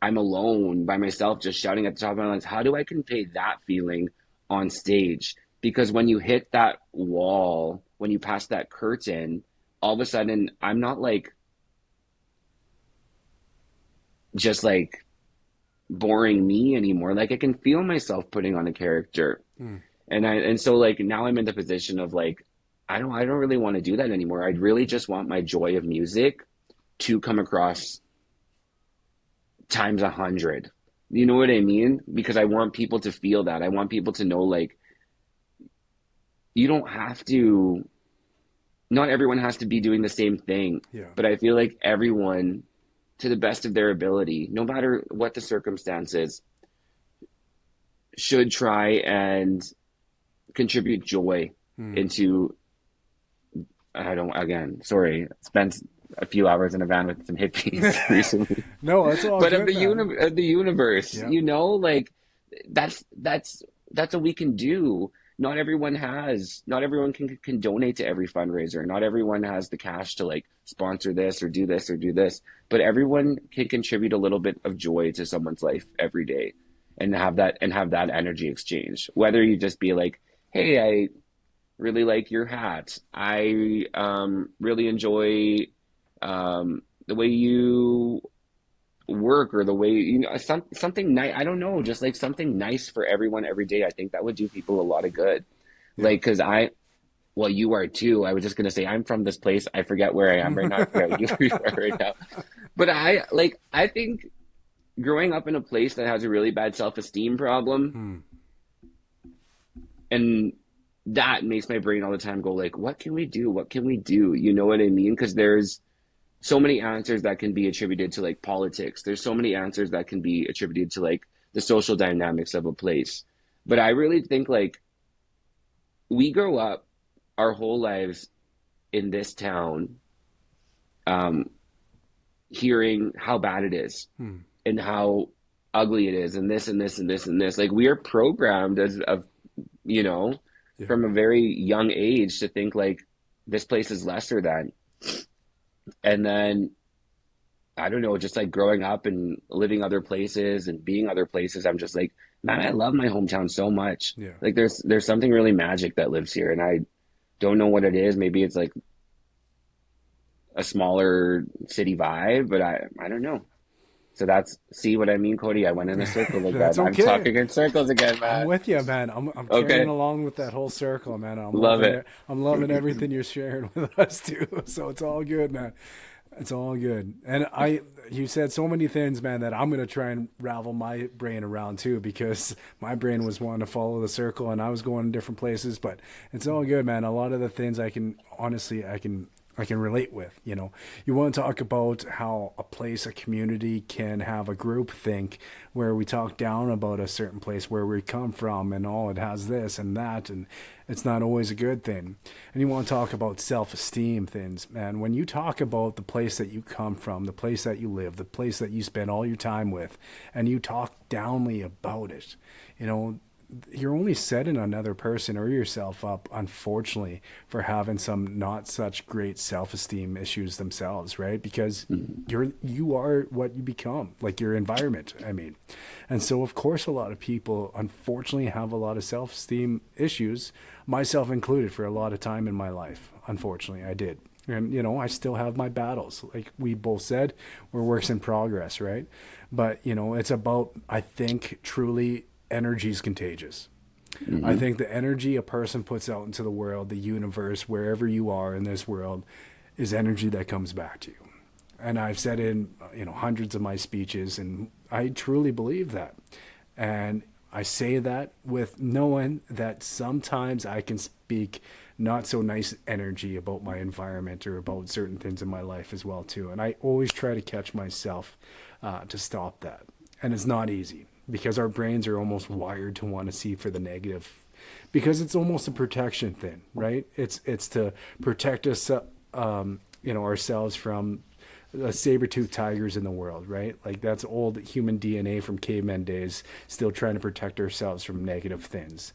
I'm alone by myself just shouting at the top of my lungs? How do I convey that feeling on stage? Because when you hit that wall, when you pass that curtain, all of a sudden I'm not like just like boring me anymore. Like I can feel myself putting on a character. Mm. And so like now I'm in the position of like I don't really want to do that anymore. I'd really just want my joy of music to come across times 100. You know what I mean? Because I want people to feel that. I want people to know like you don't have to, not everyone has to be doing the same thing, Yeah. but I feel like everyone, to the best of their ability, no matter what the circumstances, should try and contribute joy Mm. into, I don't, again, sorry, spent a few hours in a van with some hippies recently, No, that's all but of good, man. the universe, Yeah. like that's that's that's what we can do. Not everyone can donate to every fundraiser. Not everyone has the cash to like sponsor this or do this or do this, but everyone can contribute a little bit of joy to someone's life every day, and have that energy exchange. Whether you just be like, hey, I really like your hat. I really enjoy the way you work, or the way something nice. I don't know, just like something nice for everyone every day. I think that would do people a lot of good. Yeah. Like, because well, you are too. I was just gonna say, I'm from this place. I forget where I am right now. I forget where you are right now. But I think growing up in a place that has a really bad self-esteem problem, Mm. and that makes my brain all the time go like, what can we do? What can we do? You know what I mean? Because there's so many answers that can be attributed to like politics. There's so many answers that can be attributed to like the social dynamics of a place. But I really think like we grow up our whole lives in this town, um, hearing how bad it is Mm. and how ugly it is, and this and this and this and this. Like we are programmed you know, Yeah. from a very young age to think like this place is lesser than. And then I don't know, just like growing up and living other places and being other places, I'm just like, man, I love my hometown so much. Yeah. Like there's something really magic that lives here, and I don't know what it is. Maybe it's like a smaller city vibe, but I don't know. So that's, see what I mean, Cody? I went in a circle That's again. I'm okay. talking in circles again, I'm man. with you, man. I'm carrying Okay, along with that whole circle, man. I'm love loving it. it. I'm loving everything you're sharing with us too. So it's all good, man. It's all good. And you said so many things, man, that I'm gonna try and ravel my brain around too, because my brain was wanting to follow the circle, and I was going different places. But it's all good, man. A lot of the things I can honestly, I can relate with. You want to talk about how a place, a community can have a group think where we talk down about a certain place where we come from, and it has this and that, and it's not always a good thing. And you want to talk about self-esteem things, man. When you talk about the place that you come from, the place that you live, the place that you spend all your time with, and you talk downly about it, you know, you're only setting another person or yourself up, unfortunately, for having some not such great self-esteem issues themselves, right? Because you are what you become, like your environment, I mean. And so of course a lot of people unfortunately have a lot of self-esteem issues, myself included, for a lot of time in my life. Unfortunately, I did. And I still have my battles. Like we both said, we're works in progress, right? But it's about, I think, truly, energy is contagious. I Hmm. think the energy a person puts out into the world, the universe, wherever you are in this world, is energy that comes back to you. And I've said in hundreds of my speeches, and I truly believe that. And I say that with knowing that sometimes I can speak not so nice energy about my environment or about certain things in my life as well too. And I always try to catch myself to stop that. And it's not easy because our brains are almost wired to want to see for the negative, because it's almost a protection thing, right? It's to protect us, ourselves from saber-toothed tigers in the world, right? Like that's old human DNA from caveman days, still trying to protect ourselves from negative things.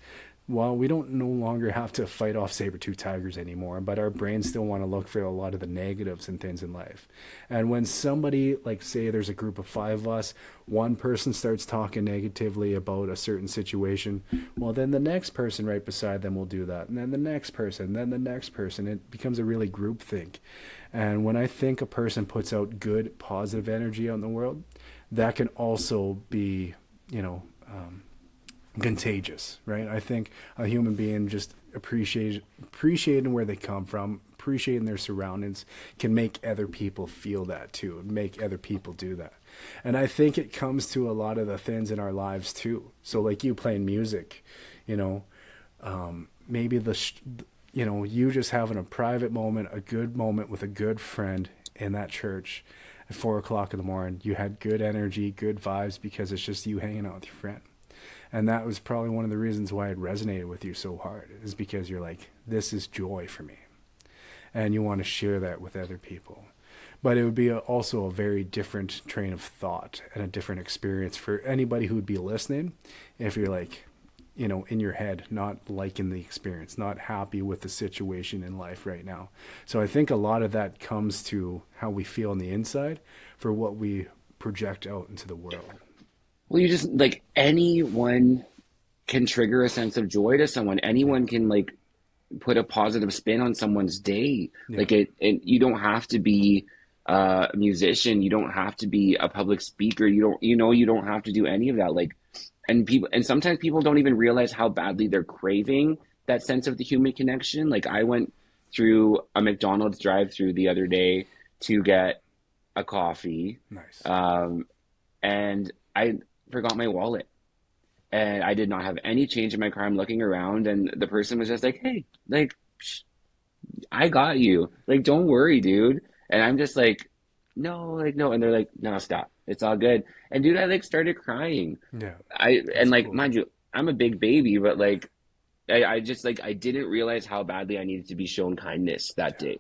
Well, we don't no longer have to fight off saber-toothed tigers anymore, but our brains still want to look for a lot of the negatives and things in life. And when somebody, like say there's a group of five of us, one person starts talking negatively about a certain situation, well then the next person right beside them will do that. And then the next person, then the next person. It becomes a really group think. And when I think a person puts out good, positive energy out in the world, that can also be, you know, contagious, right? I think a human being just appreciating where they come from, appreciating their surroundings, can make other people feel that too, and make other people do that. And I think it comes to a lot of the things in our lives too. So like you playing music, you know, maybe you just having a private moment, a good moment with a good friend in that church at 4 o'clock in the morning. You had good energy, good vibes because it's just you hanging out with your friend. And that was probably one of the reasons why it resonated with you so hard, is because you're like, this is joy for me. And you want to share that with other people. But it would be also a very different train of thought and a different experience for anybody who would be listening if you're like, in your head, not liking the experience, not happy with the situation in life right now. So I think a lot of that comes to how we feel on the inside for what we project out into the world. Well, you just like anyone can trigger a sense of joy to someone. Yeah. Anyone can like put a positive spin on someone's day. Yeah. Like and you don't have to be a musician. You don't have to be a public speaker. You don't have to do any of that. Like, and sometimes people don't even realize how badly they're craving that sense of the human connection. Like I went through a McDonald's drive-through the other day to get a coffee, Nice. um, and I forgot my wallet and I did not have any change in my car. I'm looking around, and the person was just like, "Hey, like, I got you. Like, don't worry, dude." And I'm just like, "No, like, no." And they're like, "No, stop. It's all good." And dude, I like started crying. Yeah. And That's like, cool. mind you, I'm a big baby, but like, I just like I didn't realize how badly I needed to be shown kindness that Yeah. day.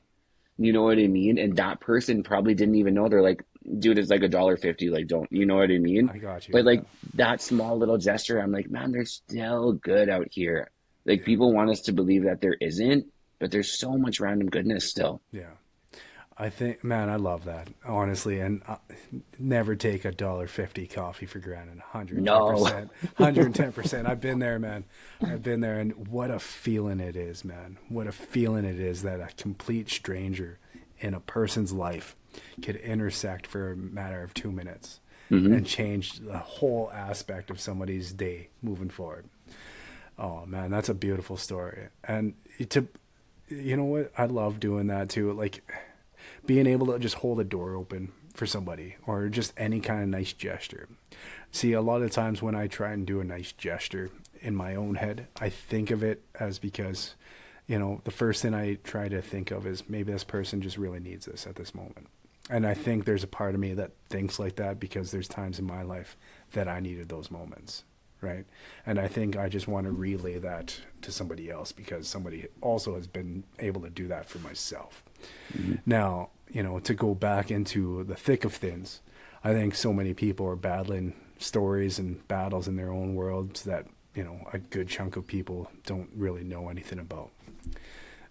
You know what I mean? And that person probably didn't even know. They're like, dude, it's like $1.50. Like, don't, you know what I mean? I got you. But Yeah. like that small little gesture, I'm like, man, there's still good out here. Like Yeah. people want us to believe that there isn't, but there's so much random goodness still. Yeah. I think, man, I love that, honestly, and never take $1.50 coffee for granted. No. 110%, 110%. I've been there, man. I've been there, and what a feeling it is, man. What a feeling it is that a complete stranger in a person's life could intersect for a matter of 2 minutes Hmm. and change the whole aspect of somebody's day moving forward. Oh man, that's a beautiful story. And to, you know what? I love doing that too. Like being able to just hold a door open for somebody or just any kind of nice gesture. See, a lot of times when I try and do a nice gesture in my own head, I think of it as because, the first thing I try to think of is maybe this person just really needs this at this moment. And I think there's a part of me that thinks like that because there's times in my life that I needed those moments, right? And I think I just want to relay that to somebody else because somebody also has been able to do that for myself. Hmm. Now, to go back into the thick of things, I think so many people are battling stories and battles in their own worlds that, a good chunk of people don't really know anything about.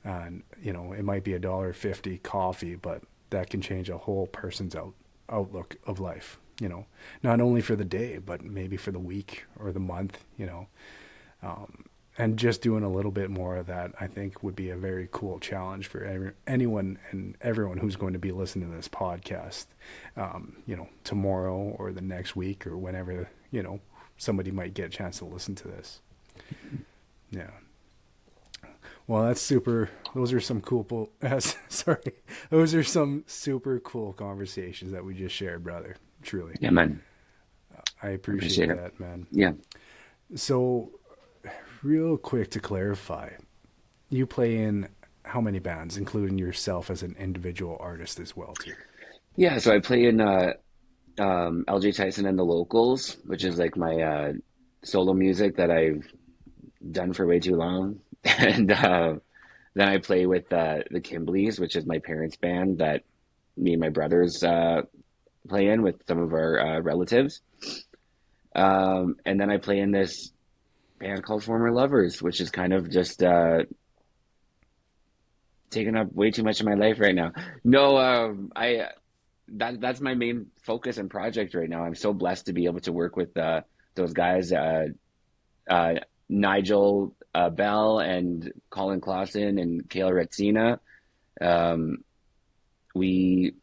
And, it might be $1.50 coffee, but that can change a whole person's outlook of life, not only for the day, but maybe for the week or the month, and just doing a little bit more of that, I think would be a very cool challenge for anyone and everyone who's going to be listening to this podcast, tomorrow or the next week or whenever, somebody might get a chance to listen to this. Yeah. Well, that's super. Those are some cool. Sorry, those are some super cool conversations that we just shared, brother. Truly, Yeah, man. I I appreciate appreciate it. that, man. Yeah. So, real quick to clarify, you play in how many bands, including yourself as an individual artist as well, too? Yeah. So I play in LJ Tyson and the Locals, which is like my solo music that I've done for way too long. And then I play with the Kimbleys, which is my parents' band that me and my brothers play in with some of our relatives. And then I play in this band called Former Lovers, which is kind of just taking up way too much of my life right now. No, I that's my main focus and project right now. I'm so blessed to be able to work with those guys, uh, Nigel Bell and Colin Clausen and Kayla Retsina. Um, we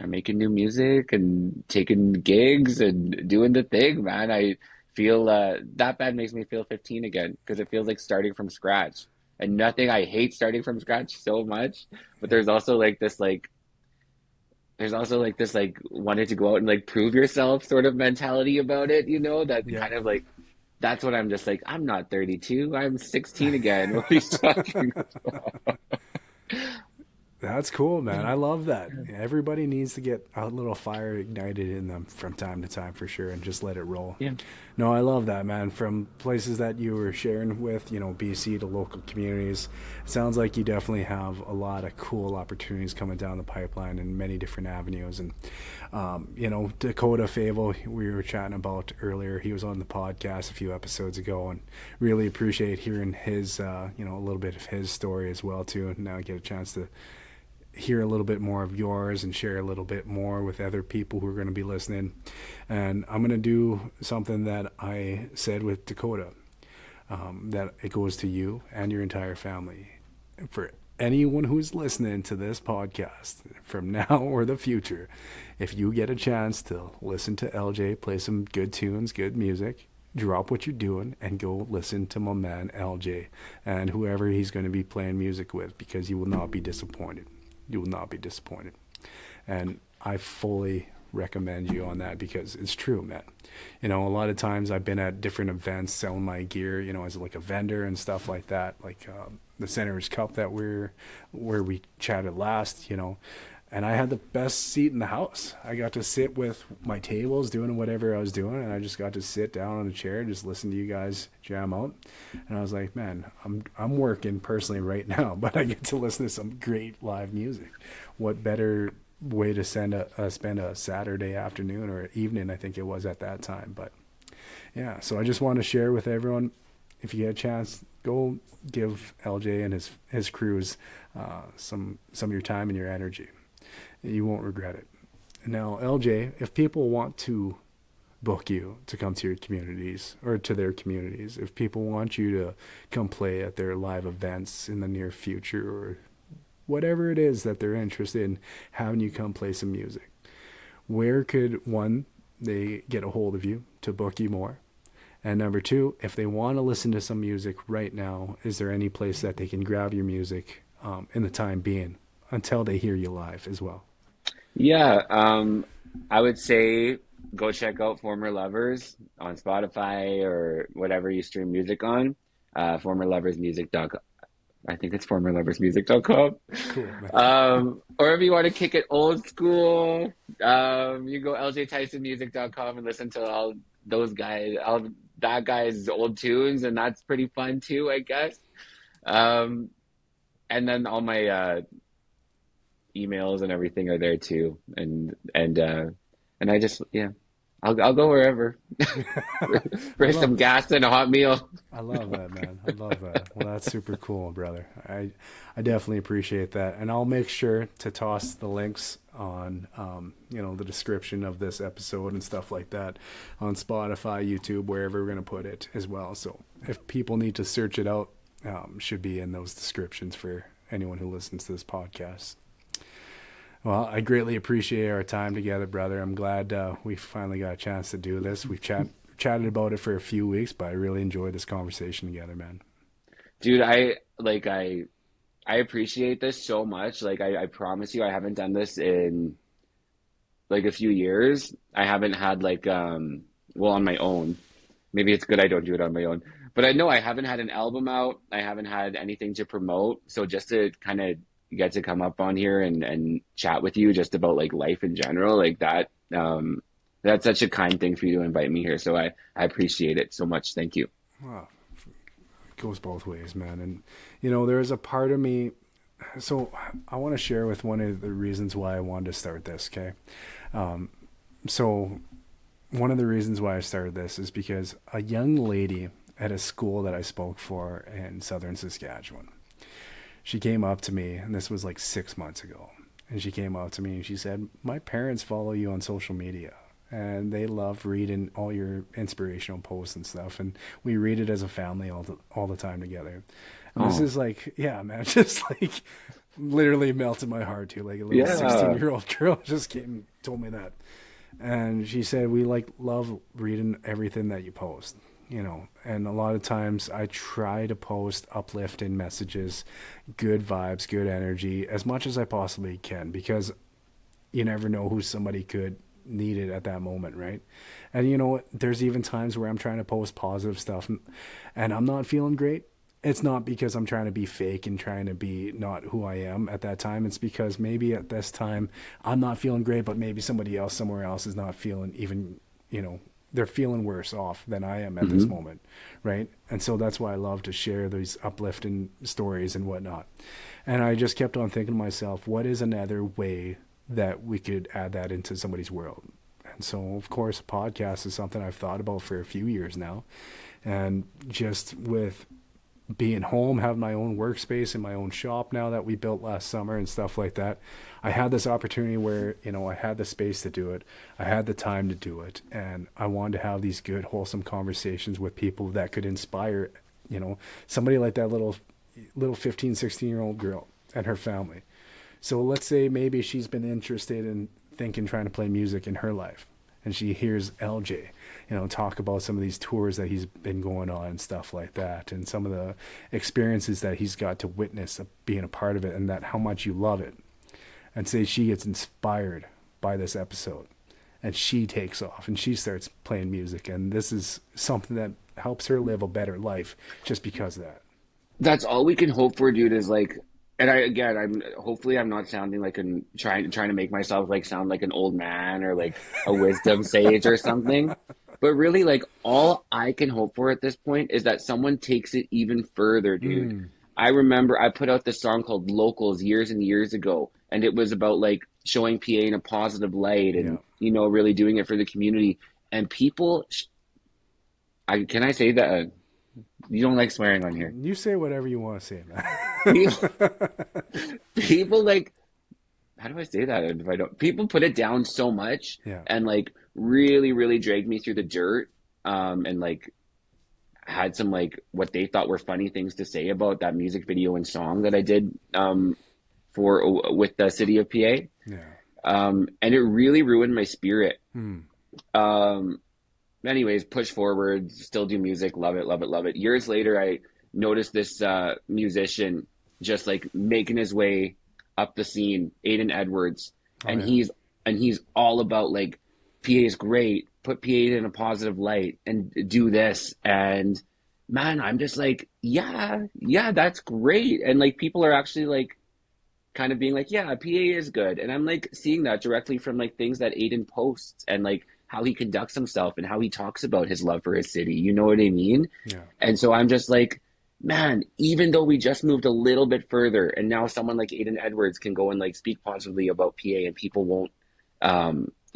are making new music and taking gigs and doing the thing, man. I feel that band makes me feel 15 again because it feels like starting from scratch. And nothing, I hate starting from scratch so much, but Yeah, there's also like this like wanting to go out and like prove yourself sort of mentality about it, that yeah. kind of like that's what I'm just like, I'm not 32, I'm 16 again. What are you talking That's cool, man. I love that. about? Everybody needs to get a little fire ignited in them from time to time for sure and just let it roll. Yeah. No, I love that, man. From places that you were sharing with, BC to local communities, it sounds like you definitely have a lot of cool opportunities coming down the pipeline in many different avenues. And, Dakota Fable, we were chatting about earlier, he was on the podcast a few episodes ago and really appreciate hearing his, a little bit of his story as well, too. And now I get a chance to hear a little bit more of yours and share a little bit more with other people who are going to be listening. And I'm going to do something that I said with Dakota, that it goes to you and your entire family. For anyone who's listening to this podcast from now or the future, if you get a chance to listen to LJ play some good tunes, good music, drop what you're doing and go listen to my man LJ and whoever he's going to be playing music with, because you will not be disappointed. You will not be disappointed. And I fully recommend you on that because it's true, man. A lot of times I've been at different events selling my gear, as like a vendor and stuff like that, like the Senators Cup where we chatted last, and I had the best seat in the house. I got to sit with my tables doing whatever I was doing, and I just got to sit down on a chair and just listen to you guys jam out. And I was like, man, I'm working personally right now, but I get to listen to some great live music. What better way to spend a Saturday afternoon or evening, I think it was at that time. But yeah, so I just want to share with everyone, if you get a chance, go give LJ and his crews some of your time and your energy. You won't regret it. Now, LJ, if people want to book you to come to your communities or to their communities, if people want you to come play at their live events in the near future or whatever it is that they're interested in having you come play some music. Where could, one, they get a hold of you to book you more? And number two, if they want to listen to some music right now, is there any place that they can grab your music in the time being until they hear you live as well? Yeah, I would say go check out Former Lovers on Spotify or whatever you stream music on. Formerloversmusic.com. I think it's formerloversmusic.com. Cool, man. Or if you want to kick it old school, you go LJTysonmusic.com and listen to all those guys, all that guy's old tunes, and that's pretty fun too, I guess. Um, and then all my emails and everything are there too, and I just yeah, I'll go wherever I for some love gas and a hot meal. I love that, man. I love that. Well, that's super cool, brother. I definitely appreciate that, and I'll make sure to toss the links on the description of this episode and stuff like that on Spotify, YouTube, wherever we're gonna put it as well. So if people need to search it out, should be in those descriptions for anyone who listens to this podcast. Well, I greatly appreciate our time together, brother. I'm glad we finally got a chance to do this. We've chatted about it for a few weeks, but I really enjoyed this conversation together, man. Dude, I appreciate this so much. Like I promise you, I haven't done this in like a few years. I haven't had well, on my own. Maybe it's good I don't do it on my own. But I know I haven't had an album out. I haven't had anything to promote. So just to kind of get to come up on here and chat with you just about like life in general, like that, that's such a kind thing for you to invite me here. So I appreciate it so much. Thank you. Wow. It goes both ways, man. And, there's a part of me. So I want to share with one of the reasons why I wanted to start this, okay? So one of the reasons why I started this is because a young lady at a school that I spoke for in southern Saskatchewan, she came up to me, and this was like 6 months ago. And she came up to me and she said, "My parents follow you on social media and they love reading all your inspirational posts and stuff. And we read it as a family all the time together." And this is like, yeah, man, just like literally melted my heart too. Like a little Yeah. 16-year-old girl just came and told me that. And she said, "We love reading everything that you post." And a lot of times I try to post uplifting messages, good vibes, good energy, as much as I possibly can, because you never know who somebody could need it at that moment, right? And there's even times where I'm trying to post positive stuff and I'm not feeling great. It's not because I'm trying to be fake and trying to be not who I am at that time. It's because maybe at this time I'm not feeling great, but maybe somebody else somewhere else is not feeling even, they're feeling worse off than I am at this moment, right? And so that's why I love to share these uplifting stories and whatnot. And I just kept on thinking to myself, what is another way that we could add that into somebody's world? And so, of course, a podcast is something I've thought about for a few years now. And just with being home, having my own workspace in my own shop now that we built last summer and stuff like that, I had this opportunity where, I had the space to do it. I had the time to do it. And I wanted to have these good, wholesome conversations with people that could inspire, somebody like that little 15, 16-year-old girl and her family. So let's say maybe she's been interested in trying to play music in her life. And she hears LJ, talk about some of these tours that he's been going on and stuff like that, and some of the experiences that he's got to witness of being a part of it, and that how much you love it. And say she gets inspired by this episode, and she takes off and she starts playing music, and this is something that helps her live a better life just because of that. That's all we can hope for, dude, is like, and I'm hopefully I'm not sounding like trying to make myself like sound like an old man or like a wisdom sage or something. But really, like, all I can hope for at this point is that someone takes it even further, dude. I remember I put out this song called Locals years and years ago, and it was about like showing PA in a positive light and, really doing it for the community. And people, can I say that? You don't like swearing on here. You say whatever you want to say, man. People like, how do I say that if I don't? People put it down so much and like really, really dragged me through the dirt, and like had some like what they thought were funny things to say about that music video and song that I did for with the city of PA. Yeah. And it really ruined my spirit. Hmm. Um, anyways, push forward, still do music, love it, love it, love it. Years later, I noticed this musician just like making his way up the scene, Aiden Edwards, Oh and yeah. he's all about like PA is great, put PA in a positive light, and do this. And man, I'm just like, yeah, yeah, that's great. And like people are actually like kind of being like, yeah, PA is good. And I'm like seeing that directly from like things that Aiden posts and like how he conducts himself and how he talks about his love for his city. You know what I mean? Yeah. And so I'm just like, man, even though we just moved a little bit further and now someone like Aiden Edwards can go and like speak positively about PA and people won't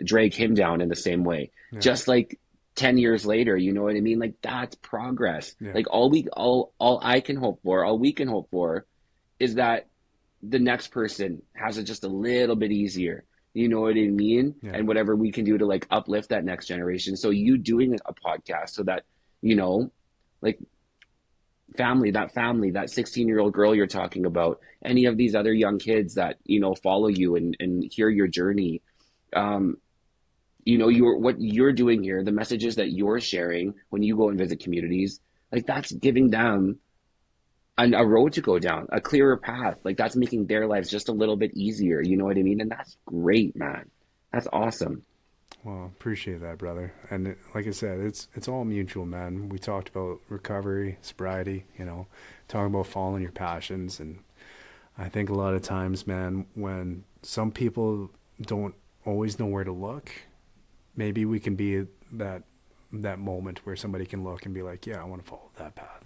drag him down in the same way. Yeah. Just like 10 years later, you know what I mean? Like that's progress. Yeah. Like all I can hope for, all we can hope for is that the next person has it just a little bit easier. You know what I mean? Yeah. And whatever we can do to like uplift that next generation. So you doing a podcast so that, you know, like family, that 16-year-old girl you're talking about, any of these other young kids that, you know, follow you and hear your journey. Um, you know, what you're doing here, the messages that you're sharing when you go and visit communities, like that's giving them a road to go down, a clearer path. Like that's making their lives just a little bit easier. You know what I mean? And that's great, man. That's awesome. Well, appreciate that, brother. And like I said, it's all mutual, man. We talked about recovery, sobriety, you know, talking about following your passions, and I think a lot of times, man, when some people don't always know where to look, maybe we can be that moment where somebody can look and be like, yeah, I want to follow that path.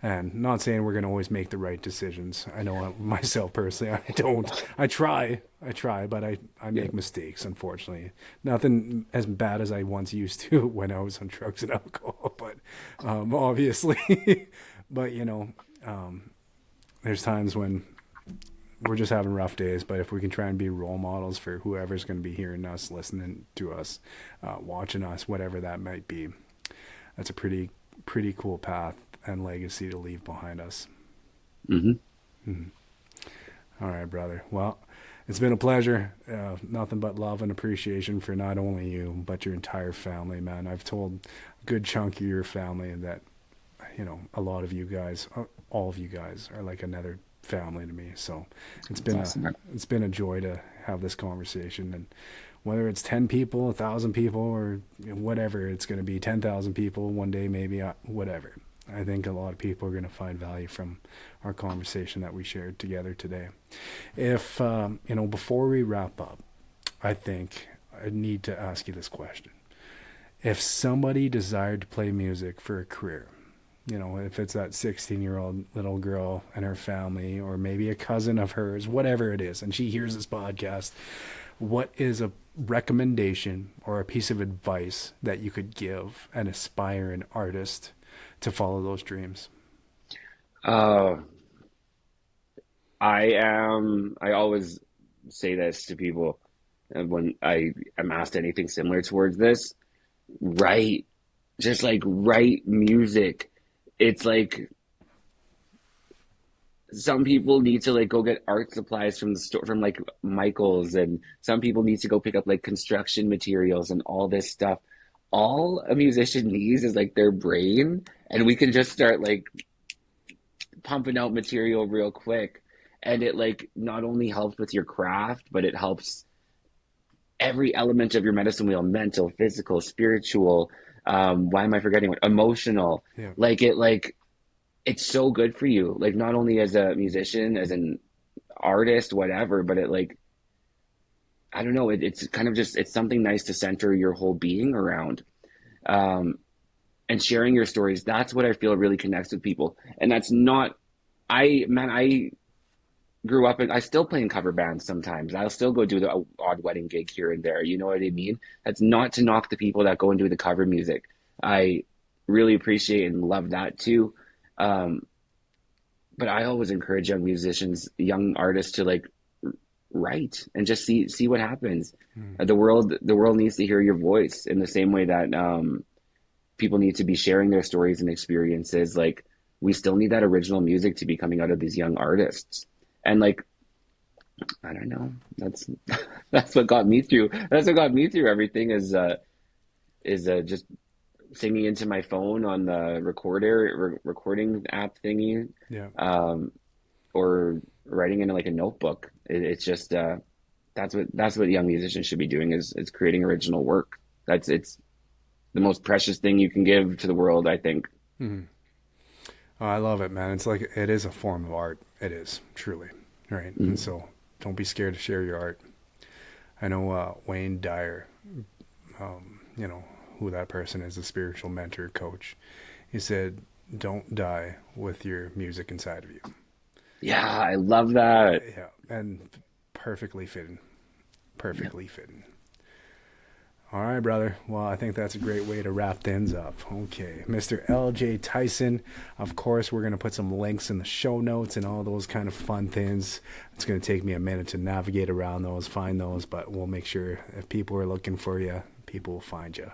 And not saying we're going to always make the right decisions. I know myself personally, I don't. I try, but I Yeah. make mistakes, unfortunately. Nothing as bad as I once used to when I was on drugs and alcohol, but obviously. But, you know, there's times when we're just having rough days, but if we can try and be role models for whoever's going to be hearing us, listening to us, watching us, whatever that might be, that's a pretty cool path and legacy to leave behind us. Hmm. All right, brother. Well, it's been a pleasure. Nothing but love and appreciation for not only you, but your entire family, man. I've told a good chunk of your family that, you know, a lot of you guys, all of you guys are like another family to me. So it's That's been awesome, man. it's been a joy to have this conversation. And whether it's 10 people, 1,000 people, or whatever it's going to be, 10,000 people one day, maybe, whatever. I think a lot of people are going to find value from our conversation that we shared together today. If, you know, before we wrap up, I think I need to ask you this question. If somebody desired to play music for a career, you know, if it's that 16-year-old little girl and her family, or maybe a cousin of hers, whatever it is, and she hears this podcast, what is a recommendation or a piece of advice that you could give an aspiring artist to follow those dreams? Uh, I always say this to people when I am asked anything similar towards this. Write, just like write music. It's like some people need to like go get art supplies from the store from like Michael's, and some people need to go pick up like construction materials and all this stuff. All a musician needs is like their brain, and we can just start like pumping out material real quick. And it like not only helps with your craft, but it helps every element of your medicine wheel: mental, physical, spiritual. Why am I forgetting what? Emotional. Yeah. Like it like it's so good for you. Like not only as a musician, as an artist, whatever, but it like I don't know, it's kind of just it's something nice to center your whole being around. Um, and sharing your stories, that's what I feel really connects with people. And that's not I grew up in I still play in cover bands sometimes. I'll still go do the odd wedding gig here and there. You know what I mean? That's not to knock the people that go and do the cover music. I really appreciate and love that too. Um, but I always encourage young musicians, young artists to like write and just see what happens. Mm. The world needs to hear your voice in the same way that people need to be sharing their stories and experiences. Like we still need that original music to be coming out of these young artists. And like I don't know. That's what got me through. That's what got me through everything is just singing into my phone on the recording app thingy, Yeah. um, or writing in like a notebook. It's just that's what young musicians should be doing is creating original work. It's the most precious thing you can give to the world, I think. Mhm. Oh, I love it, man. It's like it is a form of art. It is truly right, and Mm. so don't be scared to share your art. I know Wayne Dyer, you know who that person is, a spiritual mentor coach. He said, "Don't die with your music inside of you." Yeah, I love that. Yeah, and perfectly fitting. Yeah. Perfectly fitting. All right, brother. Well, I think that's a great way to wrap things up. Okay, Mr. LJ Tyson. Of course, we're going to put some links in the show notes and all those kind of fun things. It's going to take me a minute to navigate around those, find those, but we'll make sure if people are looking for you, people will find you.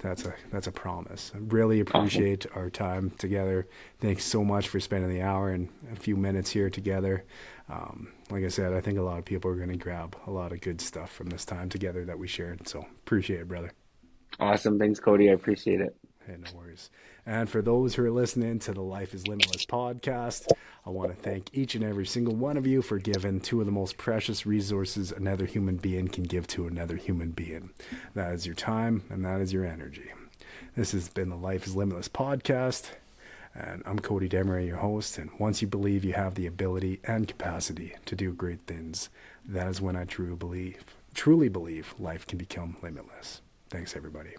That's a promise. I really Awesome. appreciate our time together. Thanks so much for spending the hour and a few minutes here together. Like I said, I think a lot of people are going to grab a lot of good stuff from this time together that we shared. So appreciate it, brother. Awesome. Thanks, Cody. I appreciate it. Hey, no worries. And for those who are listening to the Life is Limitless podcast, I want to thank each and every single one of you for giving two of the most precious resources another human being can give to another human being. That is your time and that is your energy. This has been the Life is Limitless podcast. And I'm Cody Demerais, your host. And once you believe you have the ability and capacity to do great things, that is when I truly believe life can become limitless. Thanks, everybody.